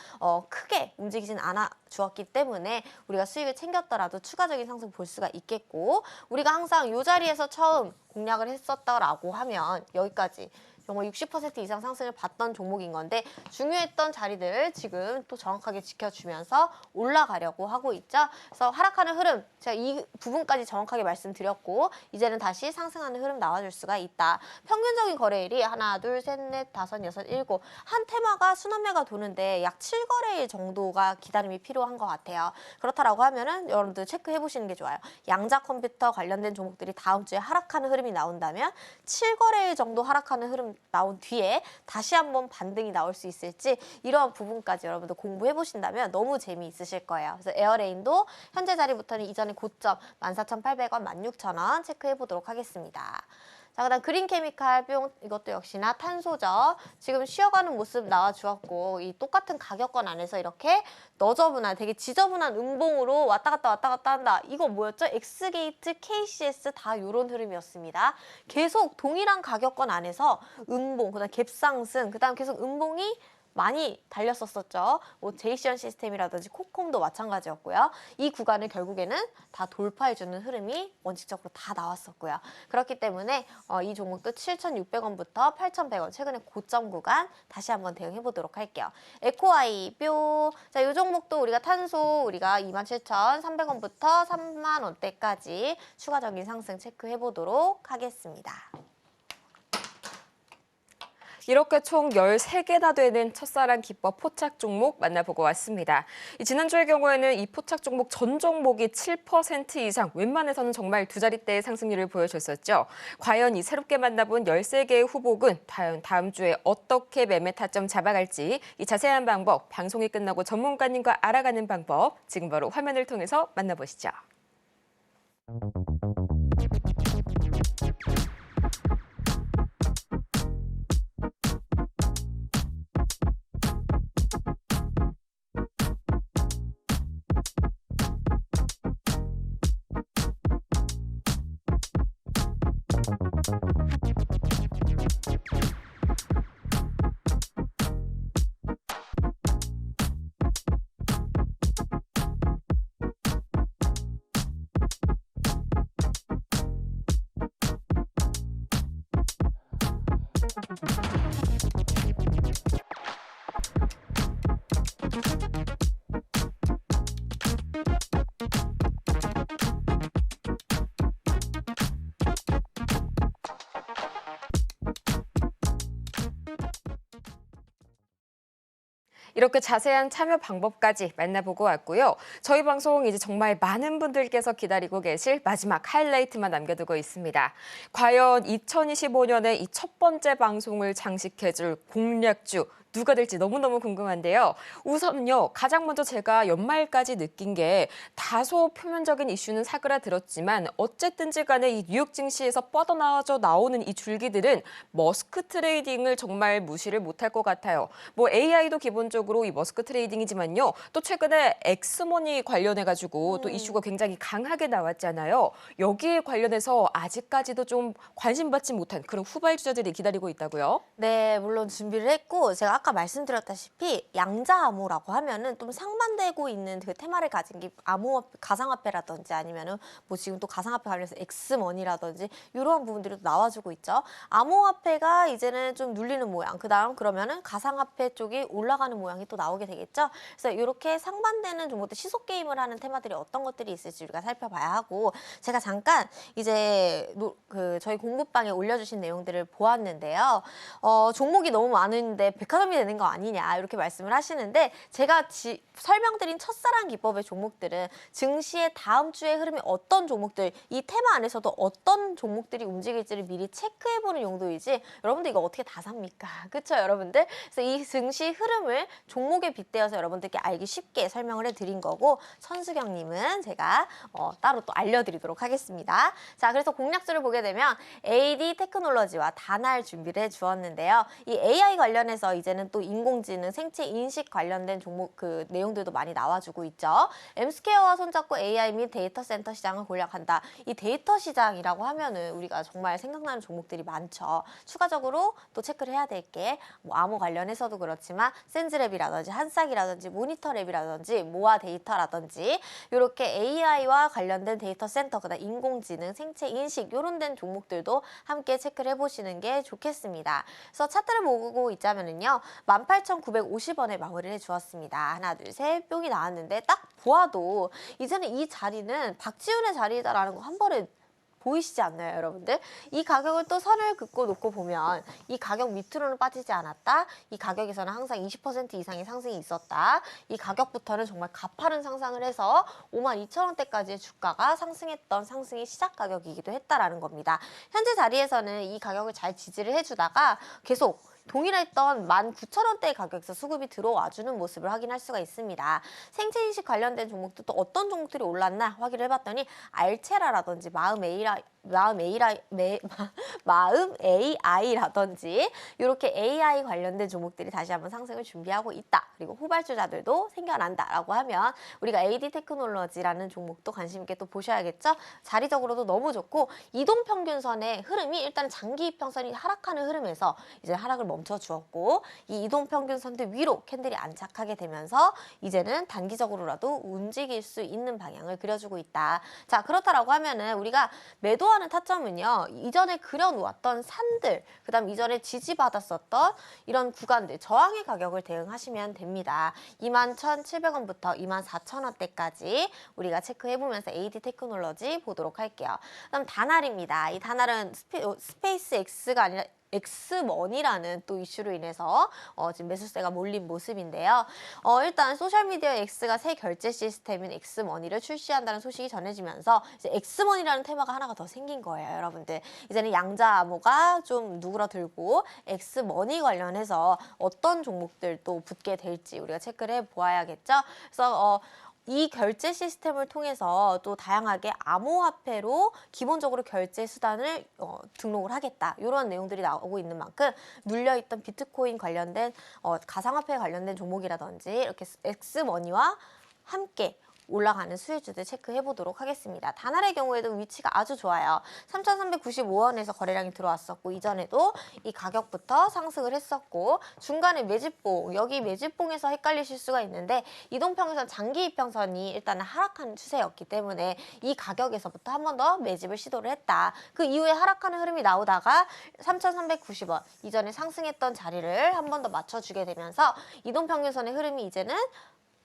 크게 움직이진 않아 주었기 때문에 우리가 수익을 챙겼더라도 추가적인 상승 볼 수가 있겠고, 우리가 항상 이 자리에서 처음 공략을 했었다라고 하면 여기까지 정말 60% 이상 상승을 봤던 종목인 건데 중요했던 자리들 지금 또 정확하게 지켜주면서 올라가려고 하고 있죠. 그래서 하락하는 흐름 제가 이 부분까지 정확하게 말씀드렸고 이제는 다시 상승하는 흐름 나와줄 수가 있다. 평균적인 거래일이 하나, 둘, 셋, 넷, 다섯, 여섯, 일곱 한 테마가 순환매가 도는데 약 7거래일 정도가 기다림이 필요한 것 같아요. 그렇다라고 하면은 여러분들 체크해 보시는 게 좋아요. 양자 컴퓨터 관련된 종목들이 다음 주에 하락하는 흐름이 나온다면 7거래일 정도 하락하는 흐름 나온 뒤에 다시 한번 반등이 나올 수 있을지 이러한 부분까지 여러분들 공부해 보신다면 너무 재미있으실 거예요. 그래서 에어레인도 현재 자리부터는 이전에 고점 14,800원, 16,000원 체크해 보도록 하겠습니다. 자, 그다음 그린케미칼 뿅 이것도 역시나 탄소죠. 지금 쉬어가는 모습 나와주었고 이 똑같은 가격권 안에서 이렇게 너저분한 되게 지저분한 음봉으로 왔다 갔다 한다. 이거 뭐였죠? 엑스게이트, KCS 다 이런 흐름이었습니다. 계속 동일한 가격권 안에서 음봉, 그다음 갭상승, 그다음 계속 음봉이 많이 달렸었죠. 뭐 제이션 시스템이라든지 코콤도 마찬가지였고요. 이 구간을 결국에는 다 돌파해주는 흐름이 원칙적으로 다 나왔었고요. 그렇기 때문에 이 종목도 7,600원부터 8,100원 최근에 고점 구간 다시 한번 대응해 보도록 할게요. 에코아이 뿅. 자, 이 종목도 우리가 탄소 우리가 27,300원부터 30,000원대까지 추가적인 상승 체크해 보도록 하겠습니다. 이렇게 총 13개나 되는 첫사랑 기법 포착 종목 만나보고 왔습니다. 지난주의 경우에는 이 포착 종목 전 종목이 7% 이상, 웬만해서는 정말 두 자릿대의 상승률을 보여줬었죠. 과연 이 새롭게 만나본 13개의 후복은 다음 주에 어떻게 매매 타점 잡아갈지 이 자세한 방법, 방송이 끝나고 전문가님과 알아가는 방법 지금 바로 화면을 통해서 만나보시죠. 이렇게 자세한 참여 방법까지 만나보고 왔고요. 저희 방송 이제 정말 많은 분들께서 기다리고 계실 마지막 하이라이트만 남겨두고 있습니다. 과연 2025년에 이 첫 번째 방송을 장식해줄 공략주 누가 될지 너무너무 궁금한데요. 우선요, 가장 먼저 제가 연말까지 느낀 게 다소 표면적인 이슈는 사그라들었지만 어쨌든지 간에 이 뉴욕 증시에서 뻗어나와져 나오는 이 줄기들은 머스크 트레이딩을 정말 무시를 못할 것 같아요. 뭐 AI도 기본적으로 이 머스크 트레이딩이지만요. 또 최근에 엑스머니 관련해가지고 또 이슈가 굉장히 강하게 나왔잖아요. 여기에 관련해서 아직까지도 좀 관심받지 못한 그런 후발주자들이 기다리고 있다고요? 네, 물론 준비를 했고 제가 아까 말씀드렸다시피 양자암호라고 하면은 좀 상반되고 있는 그 테마를 가진 게 가상화폐라든지 아니면은 뭐 지금 또 가상화폐 관련해서 엑스머니라든지 이러한 부분들이 또 나와주고 있죠. 암호화폐가 이제는 좀 눌리는 모양. 그다음 그러면은 가상화폐 쪽이 올라가는 모양이 또 나오게 되겠죠. 그래서 이렇게 상반되는 종목들 시속 게임을 하는 테마들이 어떤 것들이 있을지 우리가 살펴봐야 하고 제가 잠깐 이제 저희 공부방에 올려주신 내용들을 보았는데요. 종목이 너무 많은데 백화점이 되는 거 아니냐 이렇게 말씀을 하시는데 제가 설명드린 첫사랑 기법의 종목들은 증시의 다음 주의 흐름이 어떤 종목들 이 테마 안에서도 어떤 종목들이 움직일지를 미리 체크해보는 용도이지 여러분들 이거 어떻게 다 삽니까? 그렇죠 여러분들? 그래서 이 증시 흐름을 종목에 빗대어서 여러분들께 알기 쉽게 설명을 해드린 거고 천수경님은 제가 따로 또 알려드리도록 하겠습니다. 자, 그래서 공략주를 보게 되면 AD 테크놀로지와 다날 준비를 해주었는데요. 이 AI 관련해서 이제는 또 인공지능, 생체 인식 관련된 종목 그 내용들도 많이 나와주고 있죠. M스퀘어와 손잡고 AI 및 데이터 센터 시장을 공략한다. 이 데이터 시장이라고 하면은 우리가 정말 생각나는 종목들이 많죠. 추가적으로 또 체크를 해야 될 게 뭐 암호 관련해서도 그렇지만 센즈랩이라든지 한싹이라든지 모니터랩이라든지 모아 데이터라든지 이렇게 AI와 관련된 데이터 센터, 그다음 인공지능, 생체 인식 이런 된 종목들도 함께 체크를 해보시는 게 좋겠습니다. 그래서 차트를 보고 있자면은요, 18,950원에 마무리를 해주었습니다. 하나, 둘, 셋 뿅이 나왔는데 딱 보아도 이제는 이 자리는 박지훈의 자리다라는 거 한 번에 보이시지 않나요, 여러분들? 이 가격을 또 선을 긋고 놓고 보면 이 가격 밑으로는 빠지지 않았다. 이 가격에서는 항상 20% 이상의 상승이 있었다. 이 가격부터는 정말 가파른 상승을 해서 52,000원대까지의 주가가 상승했던 상승의 시작 가격이기도 했다라는 겁니다. 현재 자리에서는 이 가격을 잘 지지를 해주다가 계속 동일했던 19,000원대의 가격에서 수급이 들어와주는 모습을 확인할 수가 있습니다. 생체인식 관련된 종목도 또 어떤 종목들이 올랐나 확인을 해봤더니 알체라라든지 마음 AI라든지 이렇게 AI 관련된 종목들이 다시 한번 상승을 준비하고 있다. 그리고 후발주자들도 생겨난다라고 하면 우리가 AD 테크놀로지라는 종목도 관심 있게 또 보셔야겠죠. 자리적으로도 너무 좋고 이동평균선의 흐름이 일단은 장기 이평선이 하락하는 흐름에서 이제 하락을 멈춰주었고 이 이동평균선대 위로 캔들이 안착하게 되면서 이제는 단기적으로라도 움직일 수 있는 방향을 그려주고 있다. 자, 그렇다라고 하면은 우리가 매도하는 타점은요. 이전에 그려놓았던 산들, 그다음 이전에 지지받았었던 이런 구간들, 저항의 가격을 대응하시면 됩니다. 21,700원부터 24,000원대까지 우리가 체크해보면서 AD 테크놀로지 보도록 할게요. 그다음 다날입니다. 이 다날은 스페이스 X가 아니라 엑스머니라는 또 이슈로 인해서 지금 매수세가 몰린 모습인데요. 일단 소셜미디어 X가 새 결제 시스템인 엑스머니를 출시한다는 소식이 전해지면서 이제 엑스머니라는 테마가 하나가 더 생긴 거예요, 여러분들. 이제는 양자 암호가 좀 누그러들고 엑스머니 관련해서 어떤 종목들 또 붙게 될지 우리가 체크를 해보아야겠죠. 그래서 이 결제 시스템을 통해서 또 다양하게 암호화폐로 기본적으로 결제 수단을 등록을 하겠다. 이런 내용들이 나오고 있는 만큼 눌려있던 비트코인 관련된 가상화폐 관련된 종목이라든지 이렇게 엑스머니와 함께 올라가는 수혜주들 체크해 보도록 하겠습니다. 다날의 경우에도 위치가 아주 좋아요. 3,395원에서 거래량이 들어왔었고 이전에도 이 가격부터 상승을 했었고 중간에 매집봉, 여기 매집봉에서 헷갈리실 수가 있는데 이동평균선 장기 이평선이 일단은 하락하는 추세였기 때문에 이 가격에서부터 한 번 더 매집을 시도를 했다. 그 이후에 하락하는 흐름이 나오다가 3,390원 이전에 상승했던 자리를 한 번 더 맞춰주게 되면서 이동평균선의 흐름이 이제는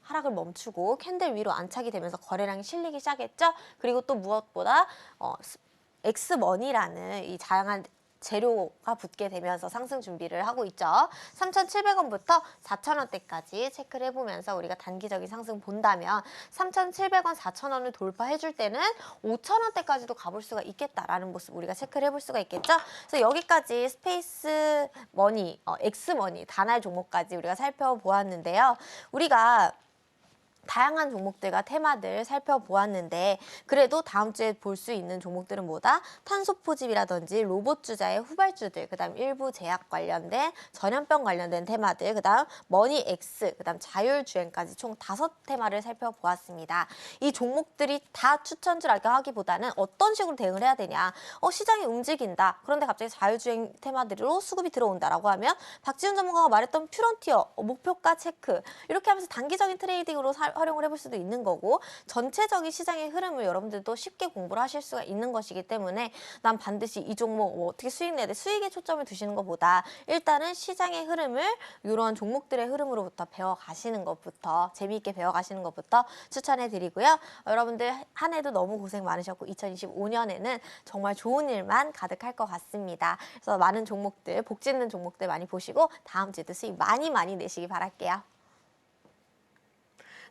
하락을 멈추고 캔들 위로 안착이 되면서 거래량이 실리기 시작했죠. 그리고 또 무엇보다 엑스머니라는 이 다양한 재료가 붙게 되면서 상승 준비를 하고 있죠. 3,700원부터 4,000원대까지 체크를 해보면서 우리가 단기적인 상승 본다면 3,700원, 4,000원을 돌파해줄 때는 5,000원대까지도 가볼 수가 있겠다라는 모습 우리가 체크를 해볼 수가 있겠죠. 그래서 여기까지 스페이스 머니, 엑스머니, 다날 종목까지 우리가 살펴보았는데요. 우리가 다양한 종목들과 테마들 살펴보았는데 그래도 다음 주에 볼 수 있는 종목들은 뭐다? 탄소포집이라든지 로봇 주자의 후발주들, 그다음 일부 제약 관련된 전염병 관련된 테마들, 그다음 머니X, 그다음 자율주행까지 총 5테마를 살펴보았습니다. 이 종목들이 다 추천주라고 하기보다는 어떤 식으로 대응을 해야 되냐? 시장이 움직인다. 그런데 갑자기 자율주행 테마들로 수급이 들어온다라고 하면 박지훈 전문가가 말했던 퓨런티어, 목표가 체크 이렇게 하면서 단기적인 트레이딩으로 활용을 해볼 수도 있는 거고 전체적인 시장의 흐름을 여러분들도 쉽게 공부를 하실 수가 있는 것이기 때문에 난 반드시 이 종목 어떻게 수익 내야 돼 수익에 초점을 두시는 것보다 일단은 시장의 흐름을 이런 종목들의 흐름으로부터 배워가시는 것부터 재미있게 배워가시는 것부터 추천해 드리고요. 여러분들 한 해도 너무 고생 많으셨고 2025년에는 정말 좋은 일만 가득할 것 같습니다. 그래서 많은 종목들 복 짓는 종목들 많이 보시고 다음 주에도 수익 많이 내시기 바랄게요.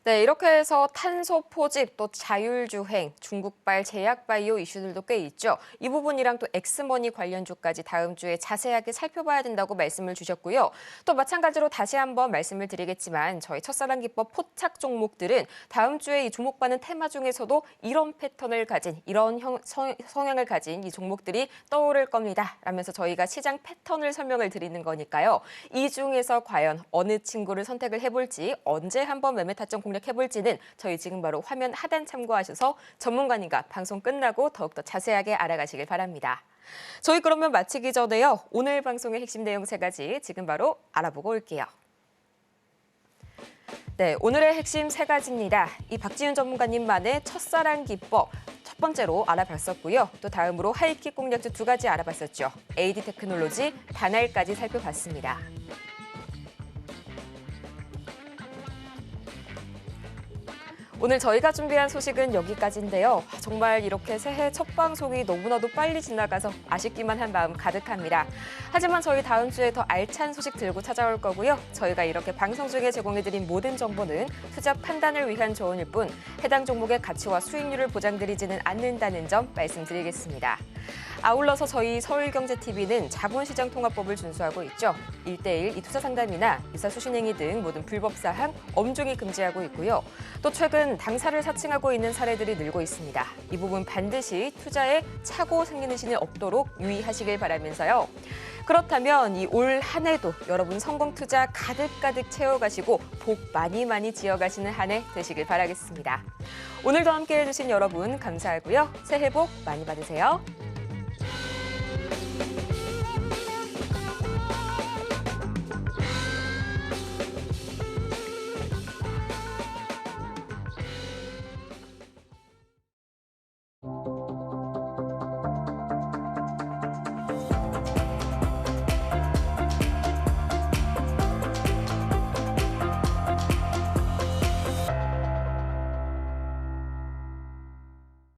네, 이렇게 해서 탄소 포집, 또 자율주행, 중국발 제약바이오 이슈들도 꽤 있죠. 이 부분이랑 또 엑스머니 관련주까지 다음 주에 자세하게 살펴봐야 된다고 말씀을 주셨고요. 또 마찬가지로 다시 한번 말씀을 드리겠지만 저희 첫사랑 기법 포착 종목들은 다음 주에 이 주목받는 테마 중에서도 이런 패턴을 가진, 이런 성향을 가진 이 종목들이 떠오를 겁니다. 라면서 저희가 시장 패턴을 설명을 드리는 거니까요. 이 중에서 과연 어느 친구를 선택을 해볼지, 언제 한번 매매 타점 공략해볼지는 저희 지금 바로 화면 하단 참고하셔서 전문가님과 방송 끝나고 더욱더 자세하게 알아가시길 바랍니다. 저희 그러면 마치기 전에요. 오늘 방송의 핵심 내용 3가지 지금 바로 알아보고 올게요. 네, 오늘의 핵심 3가지입니다. 이 박지훈 전문가님만의 첫사랑 기법. 첫 번째로 알아봤었고요. 또 다음으로 하이킥 공략주 2가지 알아봤었죠. AD 테크놀로지, 다날까지 살펴봤습니다. 오늘 저희가 준비한 소식은 여기까지인데요. 정말 이렇게 새해 첫 방송이 너무나도 빨리 지나가서 아쉽기만 한 마음 가득합니다. 하지만 저희 다음 주에 더 알찬 소식 들고 찾아올 거고요. 저희가 이렇게 방송 중에 제공해드린 모든 정보는 투자 판단을 위한 조언일 뿐 해당 종목의 가치와 수익률을 보장드리지는 않는다는 점 말씀드리겠습니다. 아울러서 저희 서울경제TV는 자본시장통화법을 준수하고 있죠. 1:1 이투자 상담이나 유사 수신행위 등 모든 불법 사항 엄중히 금지하고 있고요. 또 최근 당사를 사칭하고 있는 사례들이 늘고 있습니다. 이 부분 반드시 투자에 착오 생기는 신이 없도록 유의하시길 바라면서요. 그렇다면 이 올 한 해도 여러분 성공 투자 가득가득 채워가시고 복 많이 많이 지어가시는 한 해 되시길 바라겠습니다. 오늘도 함께해 주신 여러분 감사하고요. 새해 복 많이 받으세요.